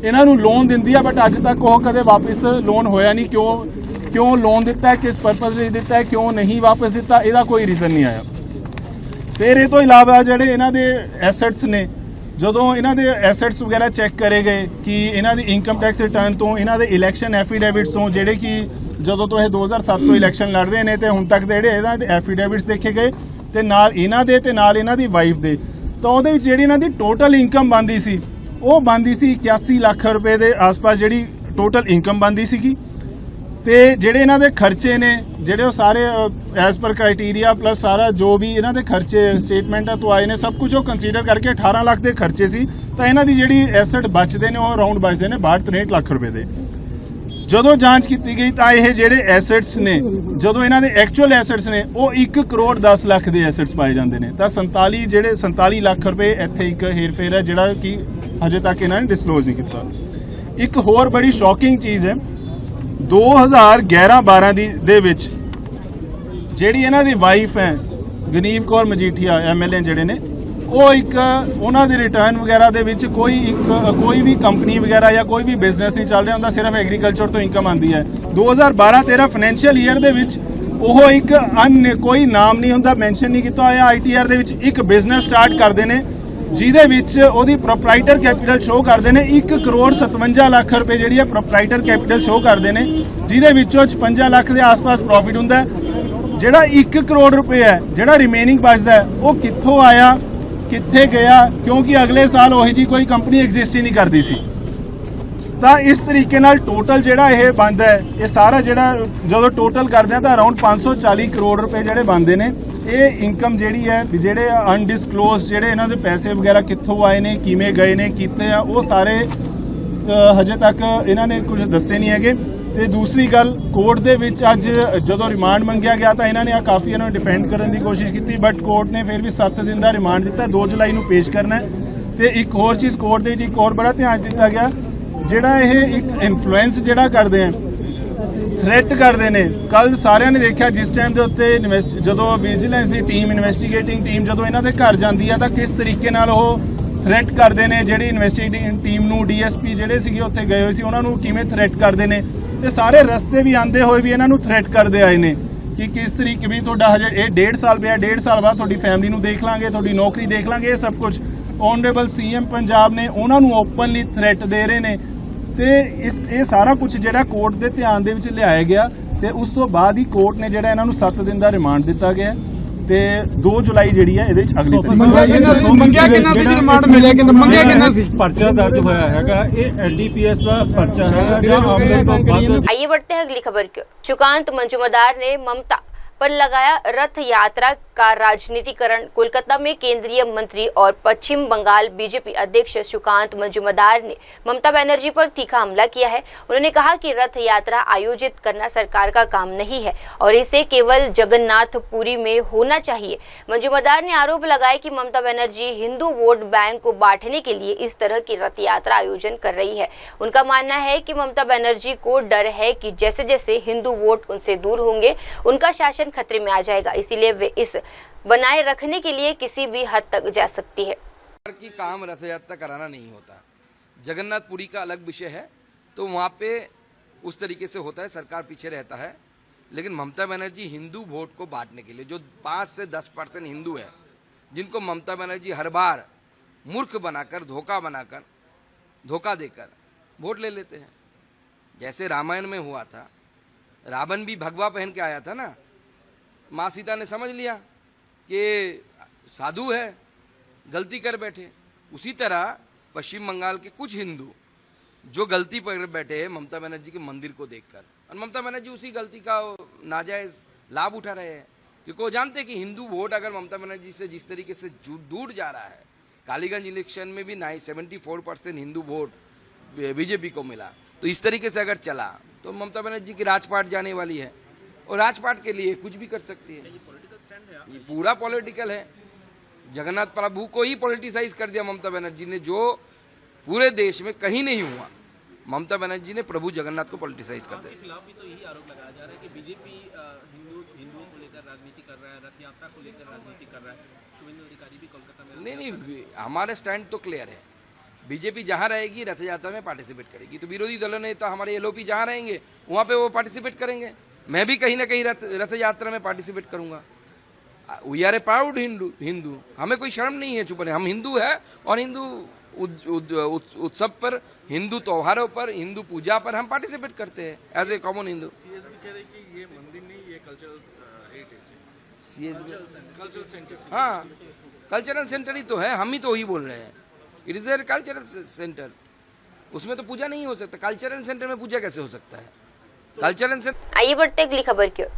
ਇਹਨਾਂ ਨੂੰ ਲੋਨ ਦਿੰਦੀ ਹੈ ਬਟ ਅੱਜ ਤੱਕ ਉਹ ਕਦੇ ਵਾਪਸ ਲੋਨ ਹੋਇਆ ਨਹੀਂ। ਕਿਉਂ ਲੋਨ ਦਿੱਤਾ ਹੈ ਕਿਸ ਪਰਪਸ ਲਈ ਦਿੱਤਾ ਹੈ ਕਿਉਂ ਨਹੀਂ ਵਾਪਸ ਦਿੱਤਾ ਇਹਦਾ ਕੋਈ ਰੀਜ਼ਨ ਨਹੀਂ ਆਇਆ। ਫਿਰ ਇਹ ਤੋਂ ਇਲਾਵਾ ਜਿਹੜੇ ਇਹਨਾਂ ਦੇ ਐਸੈਟਸ ਨੇ ਜਦੋਂ ਇਹਨਾਂ ਦੇ ਐਸੈਟਸ ਵਗੈਰਾ ਚੈੱਕ ਕਰੇ ਗਏ ਕਿ ਇਹਨਾਂ ਦੀ ਇਨਕਮ ਟੈਕਸ ਰਿਟਰਨ ਤੋਂ ਇਹਨਾਂ ਦੇ ਇਲੈਕਸ਼ਨ ਐਫੀਡੇਵਿਟਸ ਤੋਂ ਜਿਹੜੇ ਕਿ ਜਦੋਂ ਤੋਂ ਇਹ 2007 ਤੋਂ ਇਲੈਕਸ਼ਨ ਲੜ ਰਹੇ ਨੇ ਤੇ ਹੁਣ ਤੱਕ ਦੇ ਜਿਹੜੇ ਇਹਨਾਂ ਦੇ ਐਫੀਡੇਵਿਟਸ ਦੇਖੇ ਗਏ ਤੇ ਨਾਲ ਇਹਨਾਂ ਦੀ ਵਾਈਫ ਦੇ ਤਾਂ ਉਹਦੇ ਵਿੱਚ ਜਿਹੜੀ ਇਹਨਾਂ ਦੀ ਟੋਟਲ ਇਨਕਮ ਬਣਦੀ ਸੀ ਉਹ ਬਣਦੀ ਸੀ 81 ਲੱਖ ਰੁਪਏ ਦੇ ਆਸ-ਪਾਸ ਜਿਹੜੀ ਟੋਟਲ ਇਨਕਮ ਬਣਦੀ ਸੀਗੀ ਤੇ ਜਿਹੜੇ ਇਹਨਾਂ ਦੇ ਖਰਚੇ ਨੇ ਜਿਹੜੇ ਉਹ ਸਾਰੇ ਐਜ਼ ਪਰ ਕ੍ਰਾਈਟੇਰੀਆ ਪਲੱਸ ਸਾਰਾ ਜੋ ਵੀ ਇਹਨਾਂ ਦੇ ਖਰਚੇ ਸਟੇਟਮੈਂਟਾਂ ਤੋਂ ਆਏ ਨੇ ਸਭ ਕੁਝ ਉਹ ਕੰਸੀਡਰ ਕਰਕੇ 18 ਲੱਖ ਦੇ ਖਰਚੇ ਸੀ ਤਾਂ ਇਹਨਾਂ ਦੀ ਜਿਹੜੀ ਐਸੈਟ ਬਚਦੇ ਨੇ ਉਹ ਅਰਾਊਂਡ ਬਚਦੇ ਨੇ 62-63 ਲੱਖ ਰੁਪਏ ਦੇ। ਜਦੋਂ ਜਾਂਚ ਕੀਤੀ ਗਈ ਤਾਂ ਇਹ ਜਿਹੜੇ ਐਸੈਟਸ ਨੇ ਜਦੋਂ ਇਹਨਾਂ ਦੇ ਐਕਚੁਅਲ ਐਸੈਟਸ ਨੇ ਉਹ 1 ਕਰੋੜ 10 ਲੱਖ ਦੇ ਐਸੈਟਸ ਪਾਏ ਜਾਂਦੇ ਨੇ ਤਾਂ 47 ਲੱਖ ਰੁਪਏ ਇੱਥੇ ਇੱਕ ਹੇਰਫੇਰ ਹੈ ਜਿਹੜਾ ਕਿ ਹਜੇ ਤੱਕ ਇਹਨਾਂ ਨੇ ਡਿਸਕਲੋਜ਼ ਨਹੀਂ ਕੀਤਾ। ਇੱਕ ਹੋਰ ਬੜੀ ਸ਼ੌਕਿੰਗ ਚੀਜ਼ ਹੈ 2011-12 ਦੇ ਵਿੱਚ ਜਿਹੜੀ ਇਹਨਾਂ ਦੀ ਵਾਈਫ ਹੈ ਗਨੀਵ ਕੌਰ ਮਜੀਠੀਆ MLA ਜਿਹੜੇ ਨੇ ਉਹ ਇੱਕ ਉਹਨਾਂ ਦੇ ਰਿਟਰਨ ਵਗੈਰਾ ਦੇ ਵਿੱਚ ਕੋਈ ਵੀ ਕੰਪਨੀ ਵਗੈਰਾ ਜਾਂ ਕੋਈ ਵੀ ਬਿਜ਼ਨਸ ਨਹੀਂ ਚੱਲ ਰਿਹਾ ਹੁੰਦਾ ਸਿਰਫ ਐਗਰੀਕਲਚਰ ਤੋਂ ਇਨਕਮ ਆਉਂਦੀ ਹੈ। 2012-13 ਫਾਈਨੈਂਸ਼ੀਅਲ ਈਅਰ ਦੇ ਵਿੱਚ ਉਹ ਇੱਕ ਕੋਈ ਨਾਮ ਨਹੀਂ ਹੁੰਦਾ ਮੈਂਸ਼ਨ ਨਹੀਂ ਕੀਤਾ ਹੋਇਆ ITR ਦੇ ਵਿੱਚ ਇੱਕ ਬਿਜ਼ਨਸ ਸਟਾਰਟ ਕਰਦੇ ਨੇ ਜਿਹਦੇ ਵਿੱਚ ਉਹਦੀ ਪ੍ਰੋਪਰਾਈਟਰ ਕੈਪੀਟਲ ਸ਼ੋਅ ਕਰਦੇ ਨੇ 1 ਕਰੋੜ 57 ਲੱਖ ਰੁਪਏ ਜਿਹੜੀ ਹੈ ਪ੍ਰੋਪਰਾਈਟਰ ਕੈਪੀਟਲ ਸ਼ੋਅ ਕਰਦੇ ਨੇ ਜਿਹਦੇ ਵਿੱਚੋਂ 56 ਲੱਖ ਦੇ ਆਸ-ਪਾਸ ਪ੍ਰੋਫਿਟ ਹੁੰਦਾ ਹੈ। ਜਿਹੜਾ 1 ਕਰੋੜ ਰੁਪਏ ਹੈ ਜਿਹੜਾ ਰਿਮੇਨਿੰਗ ਬਚਦਾ ਹੈ ਉਹ ਕਿੱਥੋਂ ਆਇਆ ਕਿੱਥੇ ਗਿਆ ਕਿਉਂਕਿ ਅਗਲੇ ਸਾਲ ਉਹੀ ਜੀ ਕੋਈ ਕੰਪਨੀ ਐਗਜ਼ਿਸਟ ਹੀ ਨਹੀਂ ਕਰਦੀ ਸੀ। ਤਾਂ ਇਸ ਤਰੀਕੇ ਨਾਲ ਟੋਟਲ ਜਿਹੜਾ ਇਹ ਬਣਦਾ ਹੈ ਇਹ ਸਾਰਾ ਜਿਹੜਾ ਜਦੋਂ ਟੋਟਲ ਕਰਦੇ ਆ ਤਾਂ ਅਰਾਊਂਡ 540 ਕਰੋੜ ਰੁਪਏ ਜਿਹੜੇ ਬਣਦੇ ਨੇ। ਇਹ ਇਨਕਮ ਜਿਹੜੀ ਹੈ ਜਿਹੜੇ ਅਨਡਿਸਕਲੋਜ਼ਡ ਜਿਹੜੇ ਇਹਨਾਂ ਦੇ ਪੈਸੇ ਵਗੈਰਾ ਕਿੱਥੋਂ ਆਏ ਨੇ ਕਿਵੇਂ ਗਏ ਨੇ ਕੀਤੇ ਆ ਉਹ ਸਾਰੇ ਹਜੇ ਤੱਕ ਇਹਨਾਂ ਨੇ ਕੁਝ ਦੱਸੇ ਨਹੀਂ ਹੈਗੇ। ਤੇ ਦੂਸਰੀ ਗੱਲ ਕੋਰਟ ਦੇ ਵਿੱਚ ਅੱਜ ਜਦੋਂ ਰਿਮਾਂਡ ਮੰਗਿਆ ਗਿਆ ਤਾਂ ਇਹਨਾਂ ਨੇ ਕਾਫੀ ਇਹਨਾਂ ਨੂੰ ਡਿਫੈਂਡ ਕਰਨ ਦੀ ਕੋਸ਼ਿਸ਼ ਕੀਤੀ ਬਟ ਕੋਰਟ ਨੇ ਫਿਰ ਵੀ 7 ਦਿਨ ਦਾ ਰਿਮਾਂਡ ਦਿੱਤਾ 2 ਜੁਲਾਈ ਨੂੰ ਪੇਸ਼ ਕਰਨਾ ਹੈ। ਤੇ ਇੱਕ ਹੋਰ ਚੀਜ਼ ਕੋਰਟ ਦੇ ਵਿੱਚ ਇੱਕ ਹੋਰ ਬੜਾ ਧਿਆਨ ਦਿੱਤਾ ਗਿਆ ਜਿਹੜਾ ਇਹ ਇੱਕ ਇਨਫਲੂਐਂਸ ਜਿਹੜਾ ਕਰਦੇ ਆ ਥ੍ਰੈਟ ਕਰਦੇ ਨੇ। ਕੱਲ ਸਾਰਿਆਂ ਨੇ ਦੇਖਿਆ ਜਿਸ ਟਾਈਮ ਦੇ ਉੱਤੇ ਜਦੋਂ ਵਿਜੀਲੈਂਸ ਦੀ ਟੀਮ ਇਨਵੈਸਟੀਗੇਟਿੰਗ ਟੀਮ ਜਦੋਂ ਇਹਨਾਂ ਦੇ ਘਰ ਜਾਂਦੀ ਹੈ ਤਾਂ ਕਿਸ ਤਰੀਕੇ ਨਾਲ ਉਹ ਥ੍ਰੈਟ ਕਰਦੇ ਨੇ ਜਿਹੜੀ ਇਨਵੈਸਟੀਗੇਟਿੰਗ ਟੀਮ ਨੂੰ DSP ਜਿਹੜੇ ਸੀਗੇ ਉੱਥੇ ਗਏ ਹੋਏ ਸੀ ਉਹਨਾਂ ਨੂੰ ਕਿਵੇਂ ਥ੍ਰੈਟ ਕਰਦੇ ਨੇ ਤੇ ਸਾਰੇ ਰਸਤੇ ਵੀ ਆਂਦੇ ਹੋਏ ਵੀ ਇਹਨਾਂ ਨੂੰ ਥ੍ਰੈਟ ਕਰਦੇ ਆਏ ਨੇ ਕਿ ਕਿਸ ਤਰੀਕੇ ਵੀ ਤੁਹਾਡਾ ਹਜੇ ਇਹ 1.5 ਸਾਲ ਪਿਆ 1.5 ਸਾਲ ਬਾਅਦ ਤੁਹਾਡੀ ਫੈਮਿਲੀ ਨੂੰ ਦੇਖ ਲਾਂਗੇ ਤੁਹਾਡੀ ਨੌਕਰੀ ਦੇਖ ਲਾਂਗੇ ਇਹ ਸਭ ਕੁਝ ਆਨਰੇਬਲ CM ਪੰਜਾਬ ਨੇ ਉਹਨਾਂ ਨੂੰ ਓਪਨਲੀ ਥ੍ਰੈਟ ਦੇ ਰਹੇ ਨੇ ਤੇ ਇਹ ਸਾਰਾ ਕੁਝ ਜਿਹੜਾ ਕੋਰਟ ਦੇ ਧਿਆਨ ਦੇ ਵਿੱਚ ਲਿਆਇਆ ਗਿਆ ਤੇ ਉਸ ਤੋਂ ਬਾਅਦ ਹੀ ਕੋਰਟ ਨੇ ਜਿਹੜਾ ਇਹਨਾਂ ਨੂੰ 7 ਦਿਨ ਦਾ ਰਿਮਾਂਡ ਦਿੱਤਾ ਗਿਆ ਤੇ 2 ਜੁਲਾਈ ਜਿਹੜੀ ਹੈ ਇਹਦੇ ਵਿੱਚ ਅਗਲੀ ਤਰੀਕ ਮੰਗਿਆ ਕਿੰਨਾ ਸੀ ਰਿਮਾਂਡ ਮਿਲਿਆ ਕਿ ਮੰਗਿਆ ਕਿੰਨਾ ਸੀ ਪਰਚਾ ਦਰਜ ਹੋਇਆ ਹੈਗਾ ਇਹ LDPS ਦਾ ਪਰਚਾ ਹੈਗਾ ਜੋ ਆਮਦਨ ਤੋਂ ਵੱਧ। आइए बढ़ते हैं अगली खबर की। सुकांत मंजूमदार ने ममता पर लगाया रथ यात्रा का राजनीतिकरण। कोलकाता में केंद्रीय मंत्री और पश्चिम बंगाल बीजेपी अध्यक्ष सुकांत मंजूमदार ने ममता बनर्जी पर तीखा हमला किया है। उन्होंने कहा कि रथ यात्रा आयोजित करना सरकार का काम नहीं है और इसे केवल जगन्नाथपुरी में होना चाहिए। मंजूमदार ने आरोप लगाया कि ममता बनर्जी हिंदू वोट बैंक को बांटने के लिए इस तरह की रथ यात्रा आयोजन कर रही है। उनका मानना है कि ममता बनर्जी को डर है कि जैसे जैसे हिंदू वोट उनसे दूर होंगे उनका शासन खतरे में आ जाएगा, इसीलिए वे इस बनाए रखने के लिए किसी भी हद तक जा सकती है। की काम रथ यात्रा कराना नहीं होता, जगन्नाथपुरी का अलग विषय है, तो वहाँ पे उस तरीके से होता है, सरकार पीछे रहता है। लेकिन ममता बनर्जी हिंदू वोट को बांटने के लिए जो 5 से 10% हिंदू है, जिनको ममता बनर्जी हर बार मूर्ख बनाकर धोखा देकर वोट ले लेते हैं। जैसे रामायण में हुआ था, रावण भी भगवा पहन के आया था ना, माँ सीता ने समझ लिया कि साधु है, गलती कर बैठे। उसी तरह पश्चिम बंगाल के कुछ हिंदू जो गलती पर बैठे हैं ममता बनर्जी के मंदिर को देखकर, और ममता बनर्जी उसी गलती का नाजायज लाभ उठा रहे हैं, क्योंकि वो जानते हैं कि हिंदू वोट अगर ममता बनर्जी से जिस तरीके से दूर जा रहा है, कालीगंज इलेक्शन में भी 74% हिंदू वोट बीजेपी को मिला, तो इस तरीके से अगर चला तो ममता बनर्जी की राजपाट जाने वाली है और राजपाट के लिए कुछ भी कर सकती है। ये पूरा पॉलिटिकल है। जगन्नाथ प्रभु को ही पॉलिटिसाइज कर दिया ममता बनर्जी ने, जो पूरे देश में कहीं नहीं हुआ। ममता बनर्जी ने प्रभु जगन्नाथ को पॉलिटिसाइज कर दिया। खिलाफ भी तो यही आरोप लगाया जा रहा है कि बीजेपी हिंदुओं को लेकर राजनीति कर रहा है, रथ यात्रा को लेकर राजनीति कर रहा है। शुभेंदु अधिकारी भी कोलकाता में नहीं, हमारा स्टैंड तो क्लियर है। बीजेपी जहां रहेगी रथ यात्रा में पार्टिसिपेट करेगी, तो विरोधी दलों नेता हमारे LOP जहां रहेंगे वहां पे वो पार्टिसिपेट करेंगे। मैं भी कहीं ना कहीं रथ यात्रा में पार्टिसिपेट करूंगा। We are a proud Hindu, हमें कोई शर्म नहीं है छुपने। हम हिंदू है और हिंदू उत्सव पर, हिंदू त्योहारों पर, हिंदू पूजा पर हम पार्टिसिपेट करते हैं as a common Hindu. CSB कह रही कि ये मंदिर नहीं, ये कल्चरल हेरिटेज है। सीएसबी कल्चरल सेंटर, हाँ कल्चरल सेंटर ही तो है, हम ही तो वही बोल रहे हैं। It is a cultural centre, उसमें तो पूजा नहीं हो सकता। कल्चरल सेंटर में पूजा कैसे हो सकता है? Cultural centre. आइए बढ़ते अगली खबर की ओर।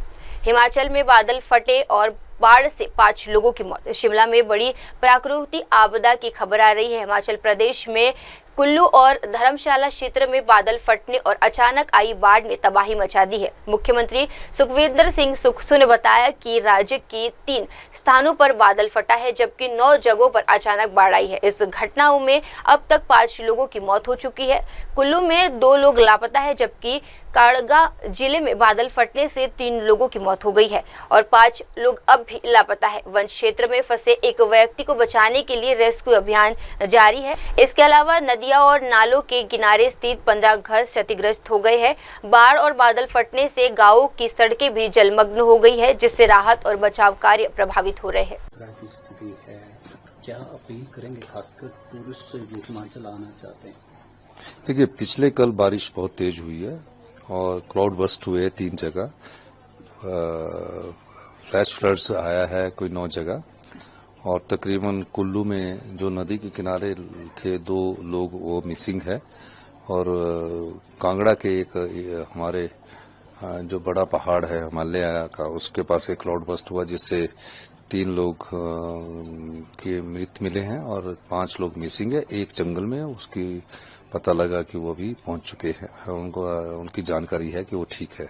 हिमाचल में बादल फटे और बाढ़ से 5 लोगों की मौत। शिमला में बड़ी प्राकृतिक आपदा की खबर आ रही है। हिमाचल प्रदेश में कुल्लू और धर्मशाला क्षेत्र में बादल फटने और अचानक आई बाढ़ ने तबाही मचा दी है। मुख्यमंत्री सुखविंदर सिंह सुक्खू ने बताया कि राज्य के 3 स्थानों पर बादल फटा है, जबकि 9 जगहों पर अचानक बाढ़ आई है। इस घटनाओं में अब तक 5 लोगों की मौत हो चुकी है। कुल्लू में 2 लोग लापता है, जबकि काड़गा जिले में बादल फटने से 3 लोगों की मौत हो गई है और 5 लोग अब भी लापता है। वन क्षेत्र में फंसे एक व्यक्ति को बचाने के लिए रेस्क्यू अभियान जारी है। इसके अलावा नदियां और नालों के किनारे स्थित 15 घर क्षतिग्रस्त हो गए हैं। बाढ़ और बादल फटने से गांवों की सड़कें भी जलमग्न हो गई है, जिससे राहत और बचाव कार्य प्रभावित हो रहे हैं। क्या अपील करेंगे, खासकर टूरिस्ट जो हिमाचल आना चाहते हैं? देखिए, पिछले कल बारिश बहुत तेज हुई है और क्लाउड बस्ट हुए 3 जगह, फ्लैश फ्लड्स आया है कोई 9 जगह, और तकरीबन कुल्लू में जो नदी के किनारे थे 2 लोग वो मिसिंग है, और कांगड़ा के एक हमारे जो बड़ा पहाड़ है हिमालय का, उसके पास एक क्लाउड बस्ट हुआ जिससे 3 लोग के मृत मिले हैं और 5 लोग मिसिंग है। एक जंगल में उसकी पता लगा कि वो भी पहुंच चुके हैं, उनकी जानकारी है कि वो ठीक है।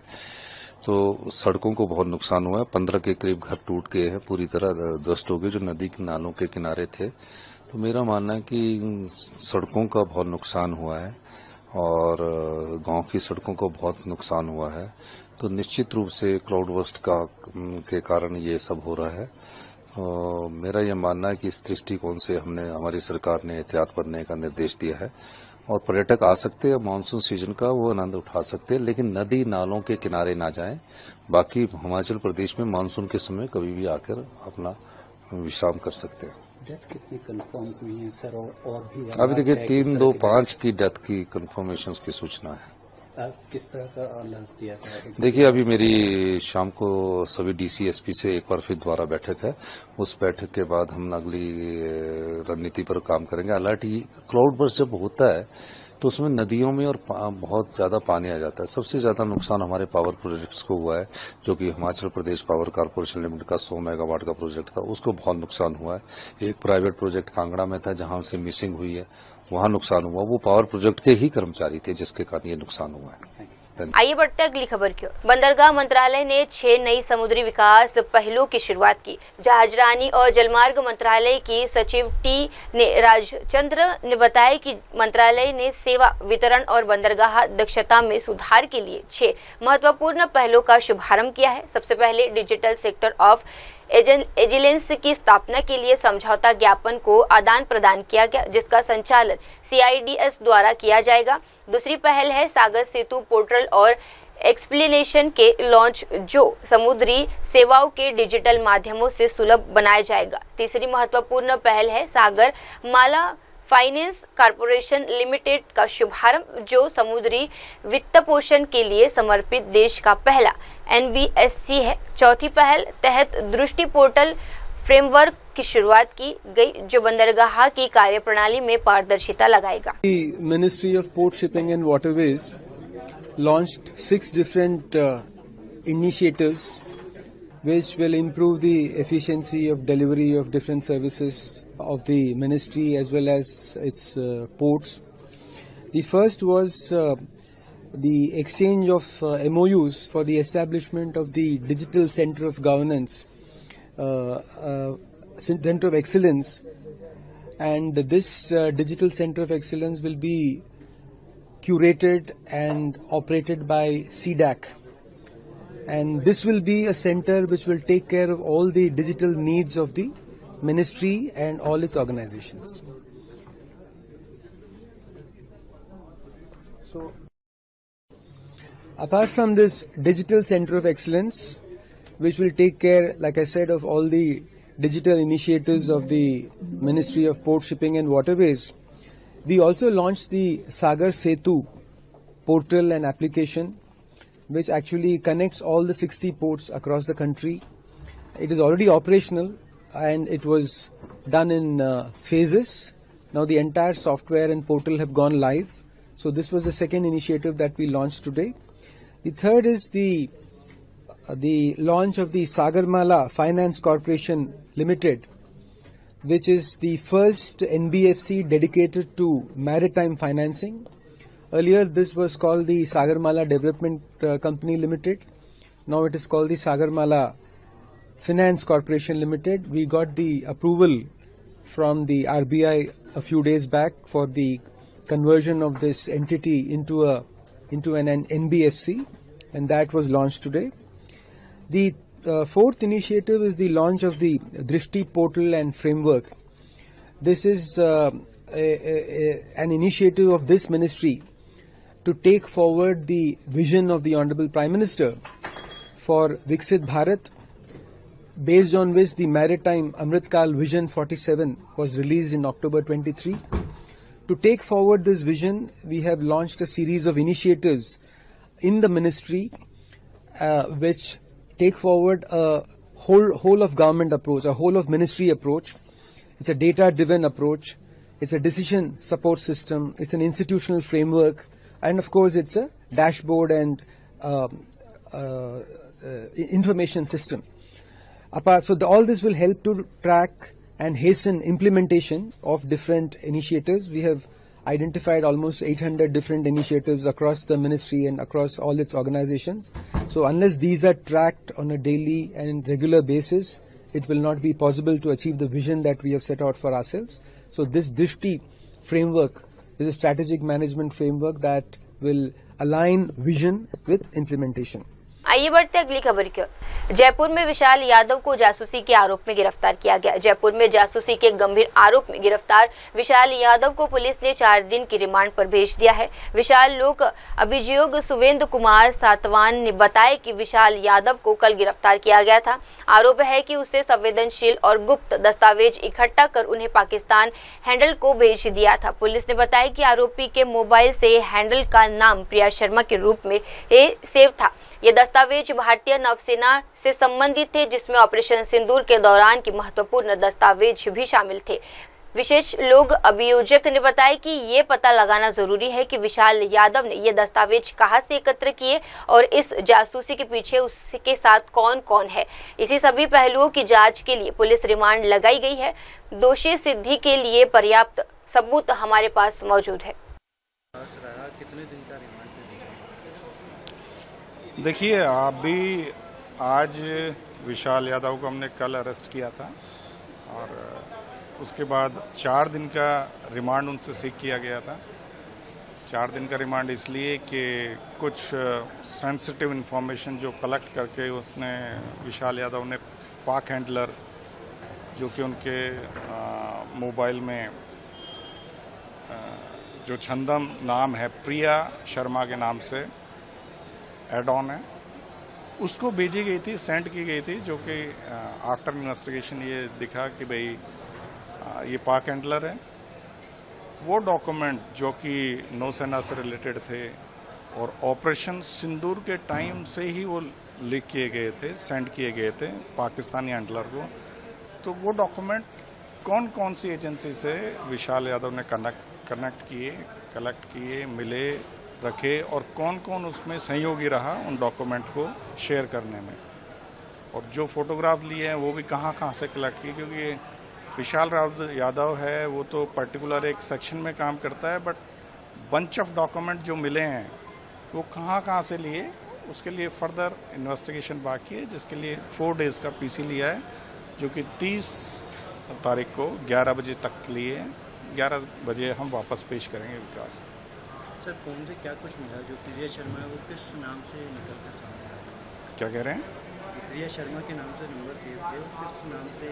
तो सड़कों को बहुत नुकसान हुआ है, 15 के करीब घर टूट गए हैं, पूरी तरह ध्वस्त हो गए जो नदी के नालों के किनारे थे। तो मेरा मानना है कि सड़कों का बहुत नुकसान हुआ है और गांव की सड़कों को बहुत नुकसान हुआ है। तो निश्चित रूप से क्लाउड बस्ट के कारण ये सब हो रहा है। तो मेरा यह मानना है कि इस दृष्टिकोण से हमारी सरकार ने एहतियात करने का निर्देश दिया है और पर्यटक आ सकते हैं, मानसून सीजन का वो आनंद उठा सकते हैं, लेकिन नदी नालों के किनारे ना जाएं। बाकी हिमाचल प्रदेश में मानसून के समय कभी भी आकर अपना विश्राम कर सकते हैं। डेथ कितनी कंफर्म हुई है सर, और भी अभी देखिए 3, 2, 5 की डेथ की कंफर्मेशन की सूचना है। किस तरह का अलर्ट दिया गया? देखिए अभी मेरी शाम को सभी डीसीएसपी से एक बार फिर दोबारा बैठक है। उस बैठक के बाद हम अगली रणनीति पर काम करेंगे। अलर्ट ही क्लाउड बर्स्ट जब होता है तो उसमें नदियों में और बहुत ज्यादा पानी आ जाता है। सबसे ज्यादा नुकसान हमारे पावर प्रोजेक्ट्स को हुआ है, जो कि Himachal Pradesh power corporation limited का 100 मेगावाट का प्रोजेक्ट था, उसको बहुत नुकसान हुआ है। एक प्राइवेट प्रोजेक्ट कांगड़ा में था जहां से मिसिंग हुई है, वहां नुकसान हुआ। वो पावर प्रोजेक्ट के ही कर्मचारी थे जिसके कारण ये नुकसान हुआ है। आइए बढ़ते हैं अगली खबर की ओर। बंदरगाह मंत्रालय ने 6 नई समुद्री विकास पहलों की शुरुआत की। जहाजरानी और जलमार्ग मंत्रालय की सचिव टी ने राजचंद्र ने बताया कि मंत्रालय ने सेवा वितरण और बंदरगाह दक्षता में सुधार के लिए 6 महत्वपूर्ण पहलों का शुभारंभ किया है। सबसे पहले डिजिटल सेक्टर ऑफ एजिलेंस की स्थापना के लिए समझौता ज्ञापन को आदान प्रदान किया गया, जिसका संचालन CIDS द्वारा किया जाएगा। दूसरी पहल है सागर सेतु पोर्टल और एक्सप्लेनेशन के लॉन्च, जो समुद्री सेवाओं के डिजिटल माध्यमों से सुलभ बनाया जाएगा। तीसरी महत्वपूर्ण पहल है सागर माला फाइनेंस कॉर्पोरेशन लिमिटेड का शुभारंभ, जो समुद्री वित्त पोषण के लिए समर्पित देश का पहला NBFC है। चौथी पहल तहत दृष्टि पोर्टल फ्रेमवर्क की शुरुआत की गई, जो बंदरगाह की कार्यप्रणाली में पारदर्शिता लगाएगा। Ministry of port shipping and waterways launched 6 different initiatives which will improve the efficiency of delivery of different services of the ministry as well as its ports. The first was the exchange of MOUs for the establishment of the Digital Center of Governance, Center of Excellence, and this Digital Center of Excellence will be curated and operated by CDAC, and this will be a center which will take care of all the digital needs of the ministry and all its organizations. So apart from this Digital Center of Excellence, which will take care, like I said, of all the digital initiatives of the Ministry of Port Shipping and Waterways, we also launched the Sagar Setu portal and application, which actually connects all the 60 ports across the country. It is already operational and it was done in phases. Now the entire software and portal have gone live. So this was the second initiative that we launched today. The third is the launch of the Sagarmala Finance Corporation Limited, which is the first NBFC dedicated to maritime financing. Earlier this was called the Sagarmala Development Company Limited. Now it is called the Sagarmala Finance Corporation Limited. We got the approval from the RBI a few days back for the conversion of this entity into an NBFC, and that was launched today. The fourth initiative is the launch of the Drishti portal and framework. This is an initiative of this ministry to take forward the vision of the Honorable Prime Minister for Viksit Bharat, based on which the Maritime Amritkal Vision 47 was released in October 23. To take forward this vision, we have launched a series of initiatives in the ministry which take forward a whole of government approach, a whole of ministry approach. It's a data-driven approach. It's a decision support system. It's an institutional framework, and of course, it's a dashboard and information system. So all this will help to track and hasten implementation of different initiatives. We have identified almost 800 different initiatives across the ministry and across all its organizations. So unless these are tracked on a daily and regular basis, it will not be possible to achieve the vision that we have set out for ourselves. So this Drishti framework is a strategic management framework that will align vision with implementation. आइए बढ़ते अगली खबर की ओर। जयपुर में विशाल यादव को जासूसी के आरोप में गिरफ्तार किया गया। जयपुर में जासूसी के गंभीर आरोप में गिरफ्तार विशाल यादव को पुलिस ने 4 दिन की रिमांड पर भेज दिया है। विशाल लोक अभियोग सुवेंद्र कुमार सातवान ने बताया कि विशाल यादव को कल गिरफ्तार किया गया था। आरोप है कि उसे संवेदनशील और गुप्त दस्तावेज इकट्ठा कर उन्हें पाकिस्तान हैंडल को भेज दिया था। पुलिस ने बताया कि आरोपी के मोबाइल से हैंडल का नाम प्रिया शर्मा के रूप में सेव था। ये दस्तावेज भारतीय नौसेना से संबंधित थे, जिसमें ऑपरेशन सिंदूर के दौरान की महत्वपूर्ण दस्तावेज भी शामिल थे। विशेष लोक अभियोजक ने बताया कि ये पता लगाना जरूरी है कि विशाल यादव ने ये दस्तावेज कहां से एकत्र किए और इस जासूसी के पीछे उसके साथ कौन कौन है। इसी सभी पहलुओं की जांच के लिए पुलिस रिमांड लगाई गई है। दोषी सिद्धि के लिए पर्याप्त सबूत हमारे पास मौजूद है। देखिए, अभी आज विशाल यादव को हमने कल अरेस्ट किया था और उसके बाद 4 दिन का रिमांड उनसे सीख किया गया था। 4 दिन का रिमांड इसलिए कि कुछ सेंसिटिव इन्फॉर्मेशन जो कलेक्ट करके उसने विशाल यादव ने पाक हैंडलर जो कि उनके मोबाइल में जो छंदम नाम है प्रिया शर्मा के नाम से एड ऑन है, उसको भेजी गई थी, सेंड की गई थी, जो कि आफ्टर इन्वेस्टिगेशन ये दिखा कि भाई ये पाक हैंडलर है। वो डॉक्यूमेंट जो कि नौसेना से रिलेटेड थे और ऑपरेशन सिंदूर के टाइम से ही वो लीक किए गए थे, सेंड किए गए थे पाकिस्तानी हैंडलर को। तो वो डॉक्यूमेंट कौन कौन सी एजेंसी से विशाल यादव ने कलेक्ट किए, मिले, रखे और कौन कौन उसमें सहयोगी रहा उन डॉक्यूमेंट को शेयर करने में, और जो फोटोग्राफ लिए हैं वो भी कहाँ से कलेक्ट किए, क्योंकि विशाल यादव है वो तो पर्टिकुलर एक सेक्शन में काम करता है, बट बंच ऑफ डॉक्यूमेंट जो मिले हैं वो कहाँ से लिए, उसके लिए फर्दर इन्वेस्टिगेशन बाकी है, जिसके लिए 4 डेज का पीसी लिया है, जो कि 30 तारीख को 11 बजे तक लिए। 11 बजे हम वापस पेश करेंगे विकास। सर, फोन से क्या कुछ मिला? जो प्रिया शर्मा है वो किस नाम से निकल कर सामने आया? क्या कह रहे हैं? प्रिया शर्मा के नाम से नंबर सेव थे, किस नाम से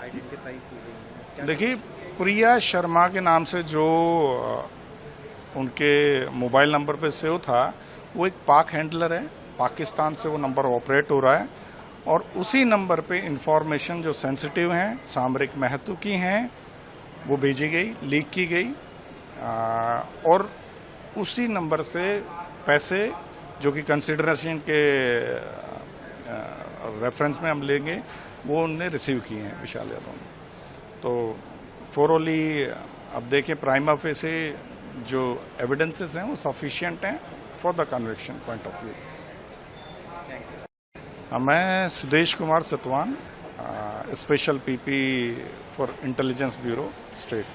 आइडेंटिफाई की गई? देखिए, प्रिया शर्मा के नाम से जो उनके मोबाइल नंबर पे सेव था वो एक पाक हैंडलर है, पाकिस्तान से वो नंबर ऑपरेट हो रहा है, और उसी नंबर पे इंफॉर्मेशन जो सेंसिटिव हैं, सामरिक महत्व की हैं, वो भेजी गई, लीक की गई, और उसी नंबर से पैसे जो कि कंसिडरेशन के रेफरेंस में हम लेंगे वो उनने रिसीव किए हैं विशाल यादव ने। तो फोरली अब देखें, प्राइमा फेसे जो एविडेंसेस हैं वो सफिशिएंट हैं for the conviction point of view. मैं Sudesh Kumar Satwan, special PP for intelligence bureau state.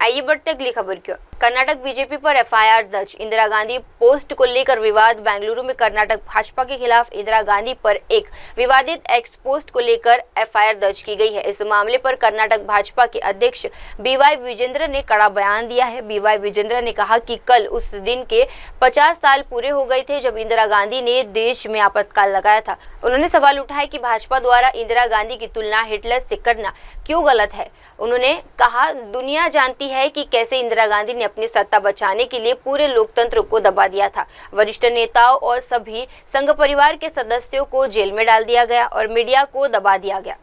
आइए बढ़ते अगली खबर की ओर। कर्नाटक बीजेपी पर एफआईआर दर्ज। इंदिरा गांधी पोस्ट को लेकर विवाद। बेंगलुरु में कर्नाटक भाजपा के खिलाफ इंदिरा गांधी पर एक विवादित एक्स पोस्ट को लेकर एफआईआर दर्ज की गई है। इस मामले पर कर्नाटक भाजपा के अध्यक्ष बीवाई विजेंद्र ने कड़ा बयान दिया है। बीवाई विजेंद्र ने कहा कि कल उस दिन के 50 साल पूरे हो गए थे जब इंदिरा गांधी ने देश में आपातकाल लगाया था। उन्होंने सवाल उठाया कि भाजपा द्वारा इंदिरा गांधी की तुलना हिटलर से करना क्यों गलत है। उन्होंने कहा, दुनिया जानती है कि कैसे इंदिरा गांधी ने अपनी सत्ता बचाने के लिए पूरे लोकतंत्र को दबा दिया था। वरिष्ठ नेताओं और सभी संघ परिवार के सदस्यों को जेल में डाल दिया गया और मीडिया को दबा दिया गया।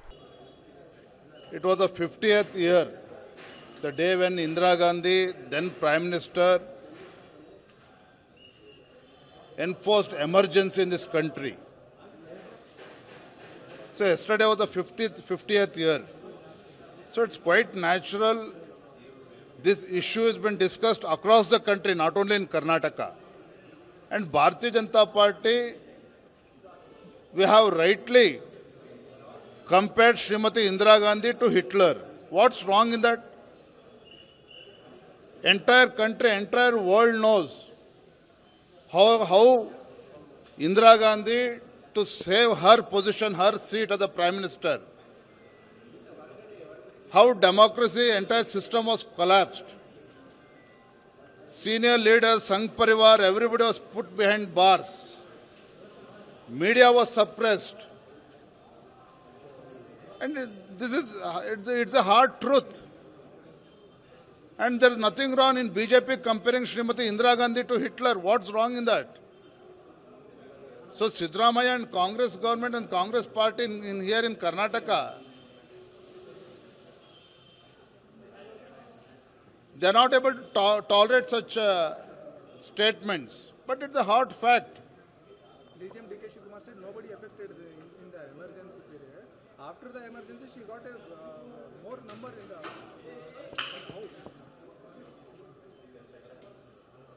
It was the 50th year, the day when Indira Gandhi, then Prime Minister, enforced emergency in this country. So yesterday was the 50th year. So it's quite natural. This issue has been discussed across the country, not only in Karnataka. And Bharatiya Janata Party, we have rightly compared Srimati Indira Gandhi to Hitler. What's wrong in that? Entire country, entire world knows how Indira Gandhi, to save her position, her seat as the Prime Minister, how democracy, entire system was collapsed. Senior leaders, Sangh Parivar, everybody was put behind bars. media was suppressed. And it's a hard truth. And there is nothing wrong in BJP comparing Srimati Indira Gandhi to Hitler. What's wrong in that? So Siddaramaiah and Congress government and Congress party in here in Karnataka, they are not able to tolerate such statements. But it's a hard fact. DCM D.K. Shivakumar said nobody affected in the emergency period. After the emergency, she got a more number in the house.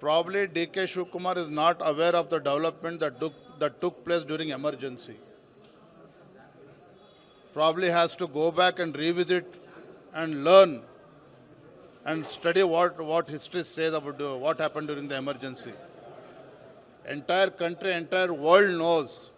Probably D.K. Shivakumar is not aware of the development that took place during emergency. Probably has to go back and revisit and learn and study what history says about what happened during the emergency. Entire country, entire world knows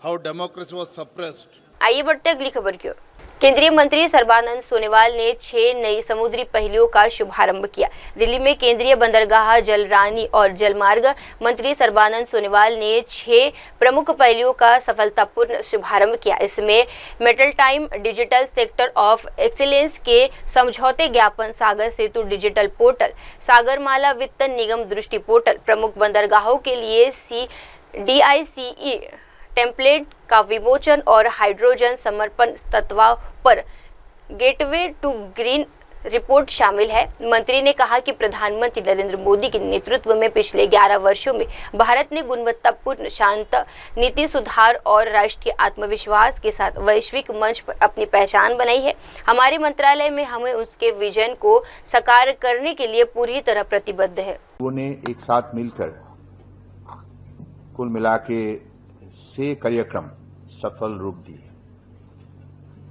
how democracy was suppressed. आइए बढ़ते अगली खबर की ओर। केंद्रीय मंत्री सर्बानंद सोनोवाल ने 6 नई समुद्री पहलियों का शुभारंभ किया। दिल्ली में केंद्रीय बंदरगाह, जलरानी और जलमार्ग मंत्री सर्बानंद सोनोवाल ने 6 प्रमुख पहलियों का सफलतापूर्ण शुभारंभ किया। इसमें मेटलटाइम डिजिटल सेक्टर ऑफ एक्सीलेंस के समझौते ज्ञापन, सागर सेतु डिजिटल पोर्टल, सागरमाला वित्त निगम दृष्टि पोर्टल, प्रमुख बंदरगाहों के लिए DICE टेम्पलेट का विमोचन और हाइड्रोजन समर्पण तत्वों पर गेटवे टू ग्रीन रिपोर्ट शामिल है। मंत्री ने कहा कि प्रधानमंत्री नरेंद्र मोदी के नेतृत्व में पिछले 11 वर्षों में भारत ने गुणवत्तापूर्ण, शांत नीति सुधार और राष्ट्रीय आत्मविश्वास के साथ वैश्विक मंच पर अपनी पहचान बनाई है। हमारे मंत्रालय में हमें उसके विजन को साकार करने के लिए पूरी तरह प्रतिबद्ध है। उन्होंने एक साथ मिलकर कुल मिला के 6 कार्यक्रम सफल रूप दिए।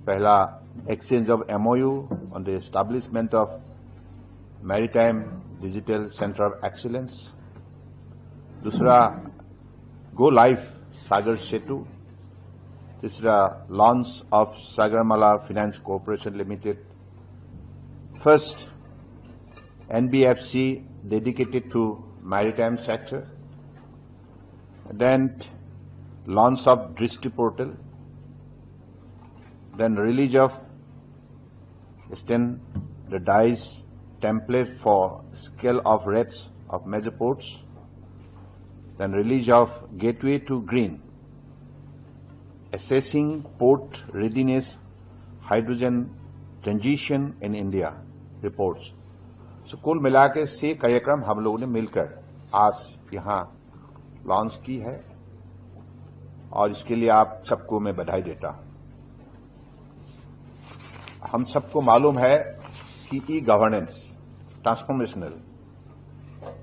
पहला, exchange of MOU on the establishment of Maritime Digital Center of Excellence. दूसरा, Go Live सागर सेतु। तीसरा, Launch of Sagarmala Finance Corporation Limited. First, NBFC dedicated to maritime sector. Then, launch of Drishti portal, then release of standardized template for scale of rates of major ports, then release of gateway to green, assessing port readiness, hydrogen transition in India reports. So कुल मिला के 6 कार्यक्रम हम लोगों ने मिलकर आज यहाँ लॉन्च की है और इसके लिए आप सबको मैं बधाई देता हूं। हम सबको मालूम है कि ई गवर्नेंस ट्रांसफॉर्मेशनल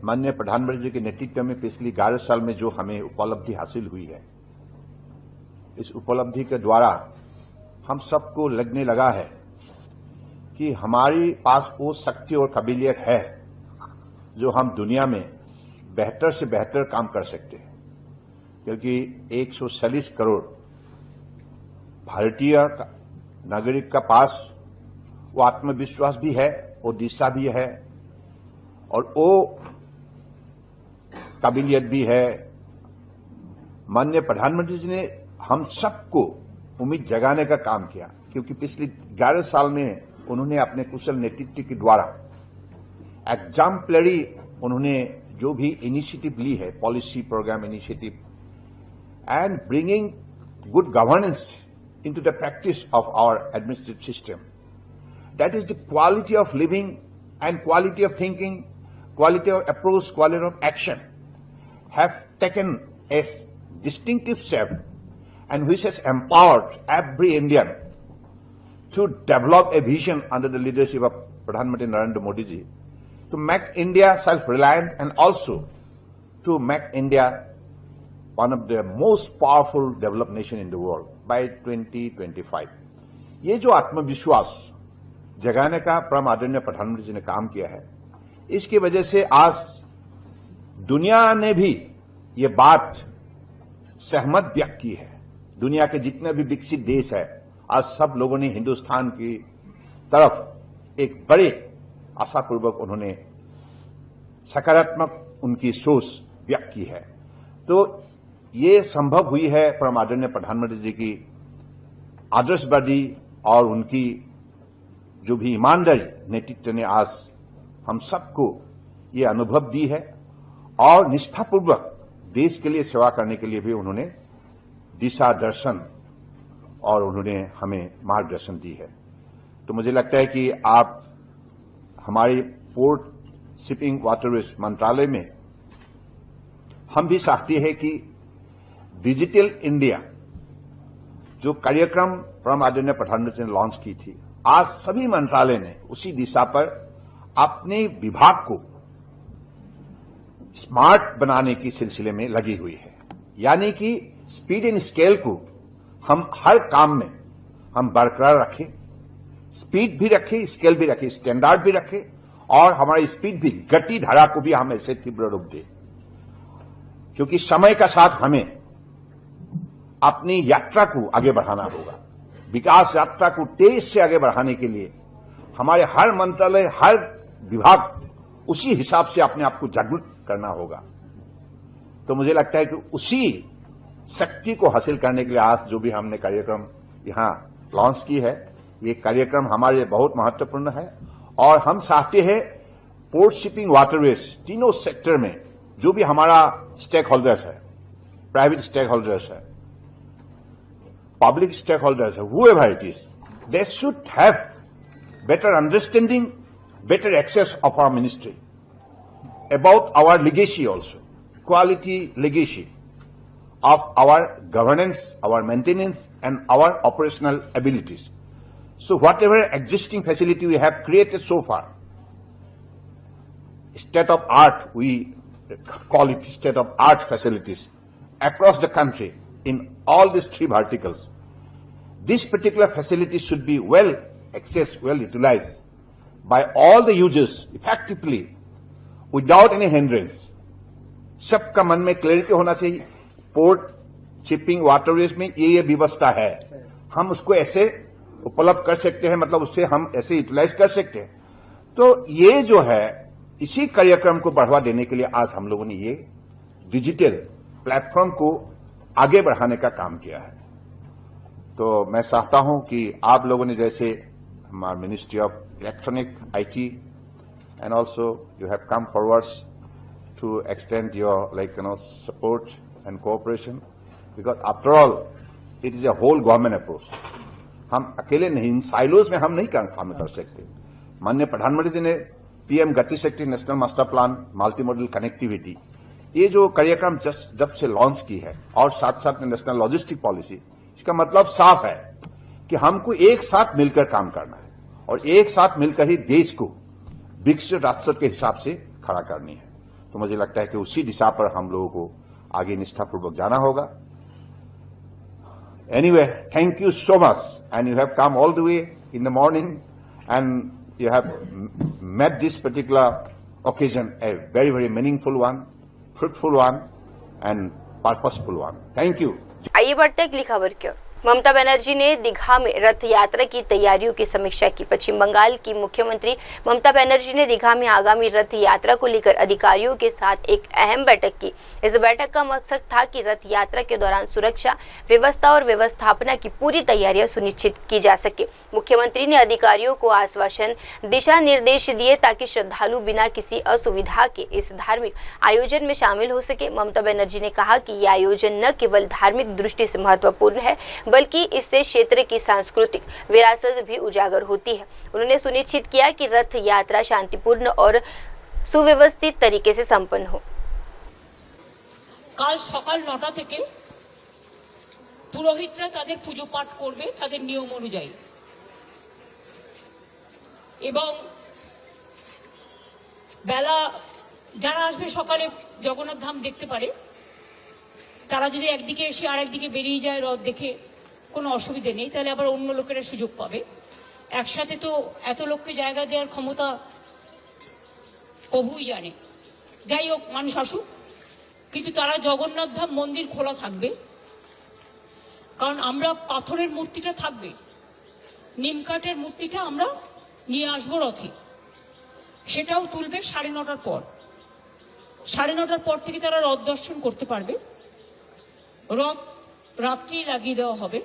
माननीय प्रधानमंत्री जी के नेतृत्व में पिछली 11 साल में जो हमें उपलब्धि हासिल हुई है, इस उपलब्धि के द्वारा हम सबको लगने लगा है कि हमारे पास वो शक्ति और काबिलियत है जो हम दुनिया में बेहतर से बेहतर काम कर सकते हैं, क्योंकि 140 करोड़ भारतीय नागरिक का पास वो आत्मविश्वास भी है, वो दिशा भी है और वो काबिलियत भी है। माननीय प्रधानमंत्री जी ने हम सबको उम्मीद जगाने का काम किया, क्योंकि पिछले 11 साल में उन्होंने अपने कुशल नेतृत्व के द्वारा एग्जाम्पलरी उन्होंने जो भी इनिशिएटिव ली है, policy programme initiative, and bringing good governance into the practice of our administrative system. That is the quality of living and quality of thinking, quality of approach, quality of action have taken a distinctive shape and which has empowered every Indian to develop a vision under the leadership of Pradhan Mantri Narendra Modi ji to make India self-reliant and also to make India one of the most powerful developed nation in the world by 2025. ये जो आत्मविश्वास जगाने का परम आदरणीय प्रधानमंत्री जी ने काम किया है, इसकी वजह से आज दुनिया ने भी ये बात सहमत व्यक्त की है। दुनिया के जितने भी विकसित देश है, आज सब लोगों ने हिंदुस्तान की तरफ एक बड़े आशापूर्वक उन्होंने सकारात्मक उनकी सोच व्यक्त की है। तो ये संभव हुई है परम आदरणीय प्रधानमंत्री जी की आदर्शवादी और उनकी जो भी ईमानदारी नेतृत्व ने आज हम सबको ये अनुभव दी है, और निष्ठापूर्वक देश के लिए सेवा करने के लिए भी उन्होंने दिशा दर्शन और उन्होंने हमें मार्गदर्शन दी है। तो मुझे लगता है कि आप हमारे पोर्ट शिपिंग वाटरवेज मंत्रालय में हम भी चाहते हैं कि डिजिटल इंडिया जो कार्यक्रम परम आदरणीय प्रधानमंत्री ने लॉन्च की थी, आज सभी मंत्रालय ने उसी दिशा पर अपने विभाग को स्मार्ट बनाने की सिलसिले में लगी हुई है। यानी कि स्पीड एंड स्केल को हम हर काम में हम बरकरार रखें, स्पीड भी रखें, स्केल भी रखें, स्टैंडर्ड भी रखें, और हमारी स्पीड भी, गति धारा को भी हम ऐसे तीव्र रूप दें, क्योंकि समय का साथ हमें अपनी यात्रा को आगे बढ़ाना होगा। विकास यात्रा को तेज से आगे बढ़ाने के लिए हमारे हर मंत्रालय, हर विभाग उसी हिसाब से अपने आप को जागरूक करना होगा। तो मुझे लगता है कि उसी शक्ति को हासिल करने के लिए आज जो भी हमने कार्यक्रम यहां लॉन्च की है, ये कार्यक्रम हमारे लिए बहुत महत्वपूर्ण है, और हम चाहते हैं पोर्ट शिपिंग वाटरवेज तीनों सेक्टर में जो भी हमारा स्टेक होल्डर्स है, प्राइवेट स्टेक होल्डर्स है, public stakeholders, whoever it is, they should have better understanding, better access of our ministry about our legacy also, quality legacy of our governance, our maintenance, and our operational abilities. So whatever existing facility we have created so far, state of art, we call it state of art facilities across the country, in all these three verticals. This particular facility should be well accessed, well utilized by all the users effectively, without any hindrance. सबका मन में clarity होना चाहिए, port shipping waterways में ये व्यवस्था है, हम उसको ऐसे उपलब्ध कर सकते हैं, मतलब उससे हम ऐसे यूटिलाइज कर सकते हैं। तो ये जो है, इसी कार्यक्रम को बढ़ावा देने के लिए आज हम लोगों ने ये डिजिटल प्लेटफॉर्म को आगे बढ़ाने का काम किया है। तो मैं चाहता हूं कि आप लोगों ने जैसे हमारा ministry of electronic IT and also you have come forwards to extend your support and cooperation, because after all it is a whole government approach. हम अकेले नहीं, इन साइलोज में हम नहीं काम कर सकते। माननीय प्रधानमंत्री जी ने पीएम गति शक्ति national master plan multi modal connectivity, ये जो कार्यक्रम जब से लॉन्च की है, और साथ साथ में नेशनल लॉजिस्टिक पॉलिसी, इसका मतलब साफ है कि हमको एक साथ मिलकर काम करना है, और एक साथ मिलकर ही देश को विकसित राष्ट्र के हिसाब से खड़ा करनी है। तो मुझे लगता है कि उसी दिशा पर हम लोगों को आगे निष्ठापूर्वक जाना होगा। Anyway, thank you so much, and you have come all the way in the morning, and you have made this particular occasion a very, very meaningful one, fruitful one, and purposeful one. Thank you. आइए बढ़ते अगली खबर की ओर। ममता बनर्जी ने दीघा में रथ यात्रा की तैयारियों की समीक्षा की। पश्चिम बंगाल की मुख्यमंत्री ममता बनर्जी ने दीघा में आगामी रथ यात्रा को लेकर अधिकारियों के साथ एक अहम बैठक की। इस बैठक का मकसद था कि रथ यात्रा के दौरान सुरक्षा व्यवस्था और व्यवस्थापना की पूरी तैयारियां सुनिश्चित की जा सके। मुख्यमंत्री ने अधिकारियों को आश्वासन, दिशा निर्देश दिए ताकि श्रद्धालु बिना किसी असुविधा के इस धार्मिक आयोजन में शामिल हो सके। ममता बनर्जी ने कहा कि यह आयोजन न केवल धार्मिक दृष्टि से महत्वपूर्ण है, बल्कि इससे क्षेत्र की सांस्कृतिक विरासत भी उजागर होती है। उन्होंने सुनिश्चित किया कि रथ यात्रा शांतिपूर्ण और सुव्यवस्थित तरीके से संपन्न हो। কাল সকাল 9টা থেকে পুরোহিতরা তাদের পুজো পাঠ করবে তাদের নিয়ম অনুযায়ী, এবং বেলা যারা আসবে সকালে জগন্নাথ ধাম দেখতে পারে, তারা যদি একদিকে এসে আর একদিকে বেরিয়ে যায় রথ দেখে, কোনো অসুবিধে নেই, তাহলে আবার অন্য লোকেরা সুযোগ পাবে। একসাথে তো এত লোককে জায়গা দেওয়ার ক্ষমতা প্রভুই জানে। যাই হোক, মানুষ আসুক, কিন্তু তারা জগন্নাথ ধাম মন্দির খোলা থাকবে, কারণ আমরা পাথরের মূর্তিটা থাকবে, নিম কাঠের মূর্তিটা আমরা নিয়ে আসবো রথে, সেটাও তুলবে 9:30টার পর। 9:30টার পর থেকে তারা রথ দর্শন করতে পারবে। রথ রাত্রি লাগিয়ে দেওয়া হবে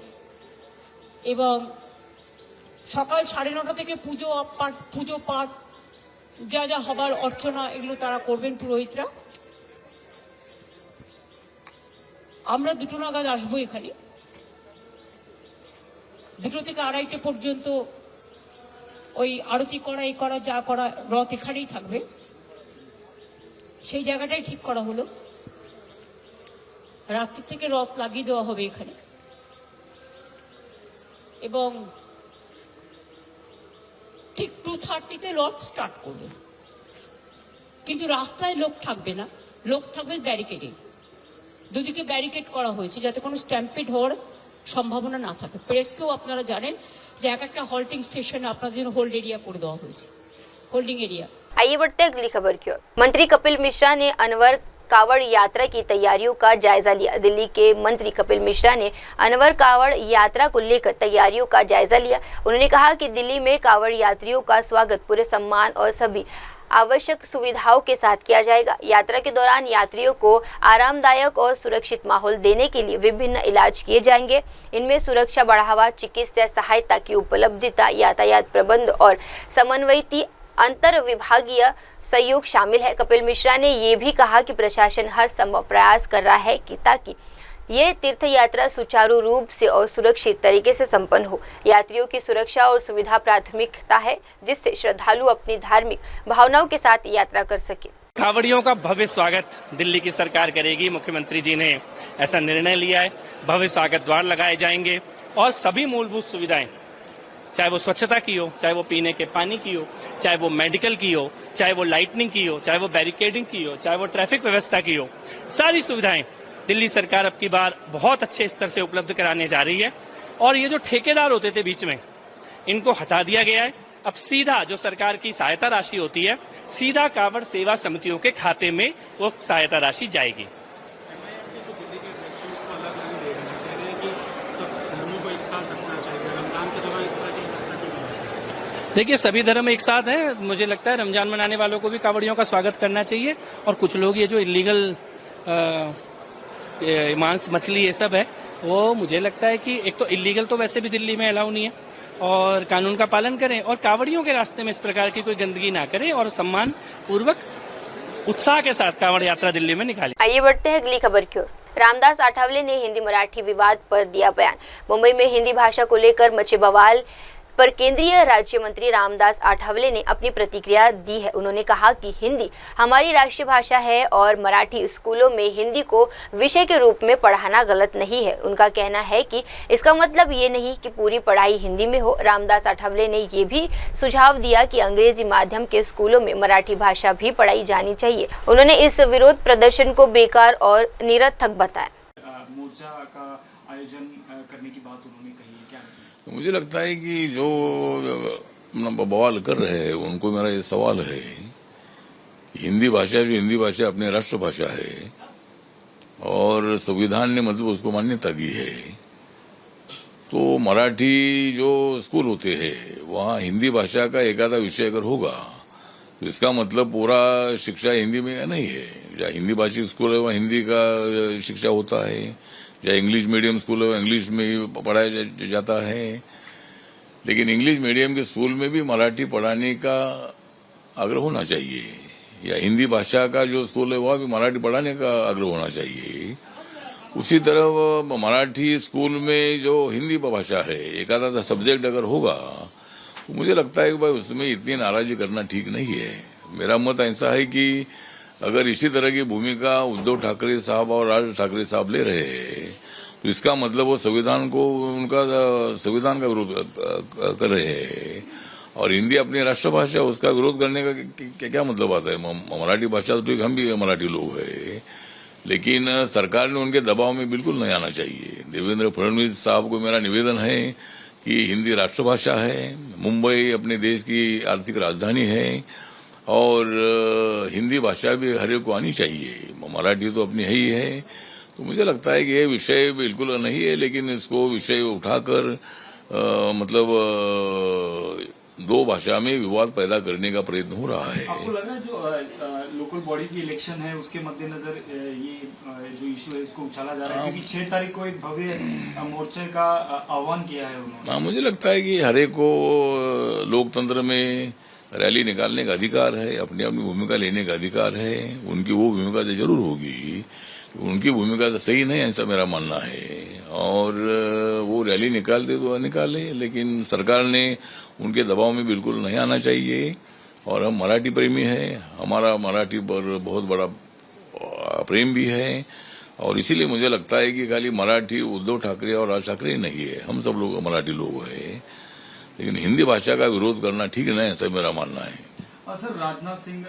এবং সকাল 9:30 থেকে পুজো পাঠ যা যা হবার অর্চনা এগুলো তারা করবেন পুরোহিতরা। আমরা 2টো নাগাদ আসবো এখানে, 2টো থেকে 2:30 পর্যন্ত ওই আরতি করা এই করা যা করা রথ এখানেই থাকবে, সেই জায়গাটাই ঠিক করা হলো। রাত্রি থেকে রথ লাগিয়ে দেওয়া হবে এখানে এবং ঠিক 2:30 রথ স্টার্ট করবে, কিন্তু রাস্তায় লোক থাকবে না, লোক থাকবে ব্যারিকেডে। দুদিকে ব্যারিকেড করা হয়েছে যাতে কোনো স্ট্যাম্পেড হওয়ার সম্ভাবনা না থাকে। প্রেসকেও আপনারা জানেন যে একটা हॉल्टिंग स्टेशन আপনাদের জন্য होल्ड एरिया করে দেওয়া হয়েছে, होल्डिंग एरिया। आइए बढ़ते हैं अगली खबर की ओर। मंत्री कपिल मिश्रा ने अनवर कावड़ यात्रा की तैयारियों का जायजा लिया। दिल्ली के मंत्री कपिल मिश्रा ने अनवर कावड़ यात्रा को लेकर तैयारियों का जायजा लिया। उन्होंने कहा कि दिल्ली में कावड़ यात्रियों का स्वागत पूरे सम्मान और सभी आवश्यक सुविधाओं के साथ किया जाएगा। यात्रा के दौरान यात्रियों को आरामदायक और सुरक्षित माहौल देने के लिए विभिन्न इलाज किए जाएंगे। इनमें सुरक्षा बढ़ावा, चिकित्सा सहायता की उपलब्धता, यातायात प्रबंध और समन्वयित अंतर विभागीय सहयोग शामिल है। कपिल मिश्रा ने ये भी कहा कि प्रशासन हर संभव प्रयास कर रहा है कि ताकि ये तीर्थ यात्रा सुचारू रूप से और सुरक्षित तरीके से संपन्न हो। यात्रियों की सुरक्षा और सुविधा प्राथमिकता है, जिससे श्रद्धालु अपनी धार्मिक भावनाओं के साथ यात्रा कर सके। कावड़ियों का भव्य स्वागत दिल्ली की सरकार करेगी। मुख्यमंत्री जी ने ऐसा निर्णय लिया है। भव्य स्वागत द्वार लगाए जाएंगे और सभी मूलभूत सुविधाएं, चाहे वो स्वच्छता की हो, चाहे वो पीने के पानी की हो, चाहे वो मेडिकल की हो, चाहे वो लाइटनिंग की हो, चाहे वो बैरिकेडिंग की हो, चाहे वो ट्रैफिक व्यवस्था की हो, सारी सुविधाएं दिल्ली सरकार अब की बार बहुत अच्छे स्तर से उपलब्ध कराने जा रही है। और ये जो ठेकेदार होते थे बीच में, इनको हटा दिया गया है। अब सीधा जो सरकार की सहायता राशि होती है, सीधा कावड़ सेवा समितियों के खाते में वो सहायता राशि जाएगी। देखिए, सभी धर्म एक साथ हैं। मुझे लगता है रमजान मनाने वालों को भी कावड़ियों का स्वागत करना चाहिए। और कुछ लोग ये जो इलीगल मांस मछली ये सब है, वो मुझे लगता है कि एक तो इलीगल तो वैसे भी दिल्ली में अलाउ नहीं है, और कानून का पालन करें और कावड़ियों के रास्ते में इस प्रकार की कोई गंदगी ना करें और सम्मान पूर्वक उत्साह के साथ कावड़ यात्रा दिल्ली में निकालें। आइए बढ़ते हैं अगली खबर की ओर। रामदास आठवले ने हिंदी मराठी विवाद पर दिया बयान। मुंबई में हिंदी भाषा को लेकर मचे बवाल पर केंद्रीय राज्य मंत्री रामदास आठवले ने अपनी प्रतिक्रिया दी है। उन्होंने कहा कि हिंदी हमारी राष्ट्रीय भाषा है और मराठी स्कूलों में हिंदी को विषय के रूप में पढ़ाना गलत नहीं है। उनका कहना है कि इसका मतलब ये नहीं कि पूरी पढ़ाई हिंदी में हो। रामदास आठवले ने ये भी सुझाव दिया कि अंग्रेजी माध्यम के स्कूलों में मराठी भाषा भी पढ़ाई जानी चाहिए। उन्होंने इस विरोध प्रदर्शन को बेकार और निरर्थक बताया। मोर्चा का आयोजन करने की बात उन्होंने कही है, क्या मुझे लगता है कि जो बवाल कर रहे हैं उनको मेरा ये सवाल है, हिंदी भाषा जो हिंदी भाषा अपनी राष्ट्रभाषा है और संविधान ने मतलब उसको मान्यता दी है, तो मराठी जो स्कूल होते हैं वहाँ हिंदी भाषा का एक आधा विषय अगर होगा तो इसका मतलब पूरा शिक्षा हिंदी में नहीं है। जहाँ हिंदी भाषी स्कूल है वहाँ हिंदी का शिक्षा होता है, या इंग्लिश मीडियम स्कूल है इंग्लिश में ही पढ़ाया जाता है। लेकिन इंग्लिश मीडियम के स्कूल में भी मराठी पढ़ाने का आग्रह होना चाहिए, या हिंदी भाषा का जो स्कूल है वहाँ भी मराठी पढ़ाने का आग्रह होना चाहिए। उसी तरह मराठी स्कूल में जो हिंदी भाषा है एक आधा सब्जेक्ट अगर होगा तो मुझे लगता है कि भाई उसमें इतनी नाराजगी करना ठीक नहीं है। मेरा मत ऐसा है कि अगर इसी तरह की भूमिका उद्धव ठाकरे साहब और राज ठाकरे साहब ले रहे हैं तो इसका मतलब वो संविधान को उनका संविधान का विरोध कर रहे हैं, और हिंदी अपनी राष्ट्रभाषा उसका विरोध करने का क्या मतलब आता है। मराठी भाषा तो हम भी मराठी लोग हैं, लेकिन सरकार ने उनके दबाव में बिल्कुल नहीं आना चाहिए। देवेंद्र फडणवीस साहब को मेरा निवेदन है कि हिंदी राष्ट्रभाषा है, मुंबई अपने देश की आर्थिक राजधानी है और हिंदी भाषा भी हर एक को आनी चाहिए। मराठी तो अपनी है ही है। तो मुझे लगता है कि ये विषय बिल्कुल नहीं है, लेकिन इसको विषय उठाकर मतलब दो भाषा में विवाद पैदा करने का प्रयत्न हो रहा है। आपको लग रहा है जो लोकल बॉडी की इलेक्शन है उसके मद्देनजर ये जो इशू है इसको उछाला जा रहा है, क्योंकि 6 तारीख को एक भव्य मोर्चे का आह्वान किया है उन्होंने। हाँ, मुझे लगता है कि हर एक को लोकतंत्र में रैली निकालने का अधिकार है, अपनी अपनी भूमिका लेने का अधिकार है। उनकी वो भूमिका तो जरूर होगी, उनकी भूमिका तो सही नहीं, ऐसा मेरा मानना है। और वो रैली निकालते तो निकाले, लेकिन सरकार ने उनके दबाव में बिल्कुल नहीं आना चाहिए। और हम मराठी प्रेमी हैं, हमारा मराठी पर बहुत बड़ा प्रेम भी है। और इसीलिए मुझे लगता है कि खाली मराठी उद्धव ठाकरे और राज ठाकरे नहीं है, हम सब लोग मराठी लोग हैं। लेकिन हिंदी भाषा का विरोध करना ठीक नहीं, ऐसा मेरा मानना है। सर, राजनाथ सिंह,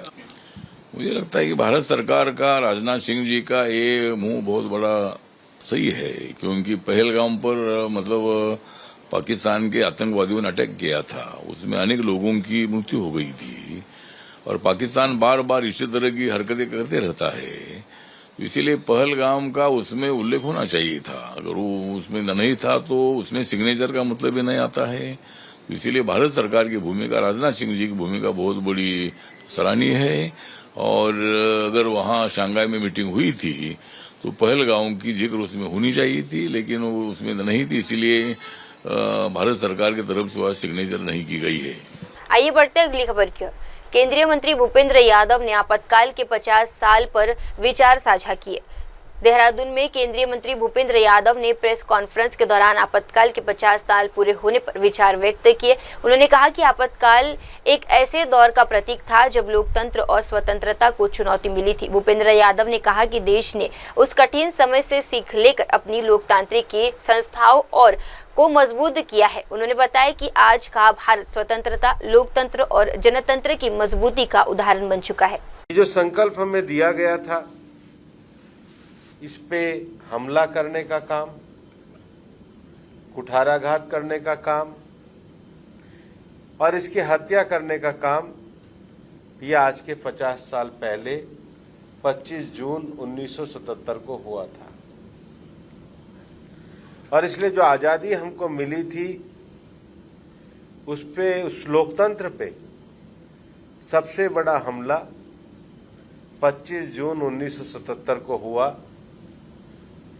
मुझे लगता है कि भारत सरकार का राजनाथ सिंह जी का ये मुंह बहुत बड़ा सही है, क्योंकि पहलगाम पर मतलब पाकिस्तान के आतंकवादियों ने अटैक किया था, उसमें अनेक लोगों की मृत्यु हो गई थी। और पाकिस्तान बार बार इसी तरह की हरकतें करते रहता है, इसीलिए पहलगाम का उसमें उल्लेख होना चाहिए था। अगर वो उसमें नहीं था तो उसमें सिग्नेचर का मतलब भी नहीं आता है। इसीलिए भारत सरकार की भूमिका, राजनाथ सिंह जी की भूमिका बहुत बड़ी सराहनीय है। और अगर वहां शंघाई में मीटिंग हुई थी तो पहलगाम की जिक्र उसमें होनी चाहिए थी, लेकिन वो उसमें नहीं थी, इसीलिए भारत सरकार की तरफ से वह सिग्नेचर नहीं की गई है। आइए बढ़ते हैं अगली खबर की ओर। केंद्रीय मंत्री भूपेंद्र यादव ने आपातकाल के 50 साल पर विचार साझा किए। देहरादून में केंद्रीय मंत्री भूपेंद्र यादव ने प्रेस कॉन्फ्रेंस के दौरान आपातकाल के 50 साल पूरे होने पर विचार व्यक्त किए। उन्होंने कहा कि आपातकाल एक ऐसे दौर का प्रतीक था जब लोकतंत्र और स्वतंत्रता को चुनौती मिली थी। भूपेंद्र यादव ने कहा कि देश ने उस कठिन समय से सीख लेकर अपनी लोकतांत्रिक संस्थाओं और को मजबूत किया है। उन्होंने बताया कि आज का भारत स्वतंत्रता, लोकतंत्र और जनतंत्र की मजबूती का उदाहरण बन चुका है। जो संकल्प हमें दिया गया था, इस पे हमला करने का काम, कुठाराघात करने का काम और इसकी हत्या करने का काम, ये आज के 50 साल पहले 25 जून 1977 को हुआ था। और इसलिए जो आजादी हमको मिली थी, उस पे, उस लोकतंत्र पे सबसे बड़ा हमला 25 जून 1977 को हुआ,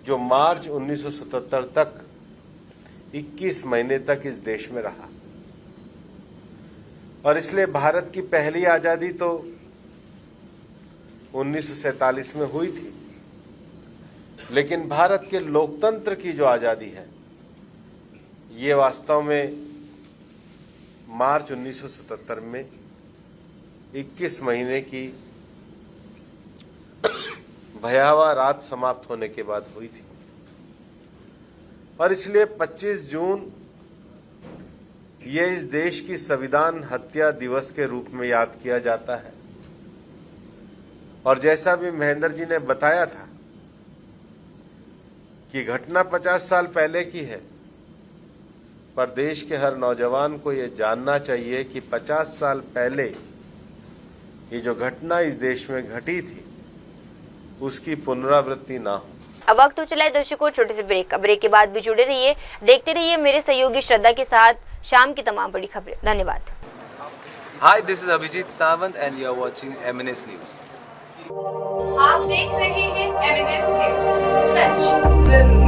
जो मार्च 1977 तक 21 महीने तक इस देश में रहा। और इसलिए भारत की पहली आजादी तो 1947 में हुई थी, लेकिन भारत के लोकतंत्र की जो आजादी है, ये वास्तव में मार्च 1977 में 21 महीने की भयावह रात समाप्त होने के बाद हुई थी। और इसलिए 25 जून ये इस देश की संविधान हत्या दिवस के रूप में याद किया जाता है। और जैसा भी महेंद्र जी ने बताया था कि घटना 50 साल पहले की है, पर देश के हर नौजवान को ये जानना चाहिए कि 50 साल पहले ये जो घटना इस देश में घटी थी, उसकी पुनरावृत्ति ना हो। अब वक्त तो चला है दर्शकों छोटे से ब्रेक। ब्रेक के बाद भी जुड़े रहिए, देखते रहिए मेरे सहयोगी श्रद्धा के साथ शाम की तमाम बड़ी खबरें। धन्यवाद। Hi, this is Abhijit Sawant and you are watching MNS news. आप देख रहे हैं एमएनएस न्यूज, सच जरूर।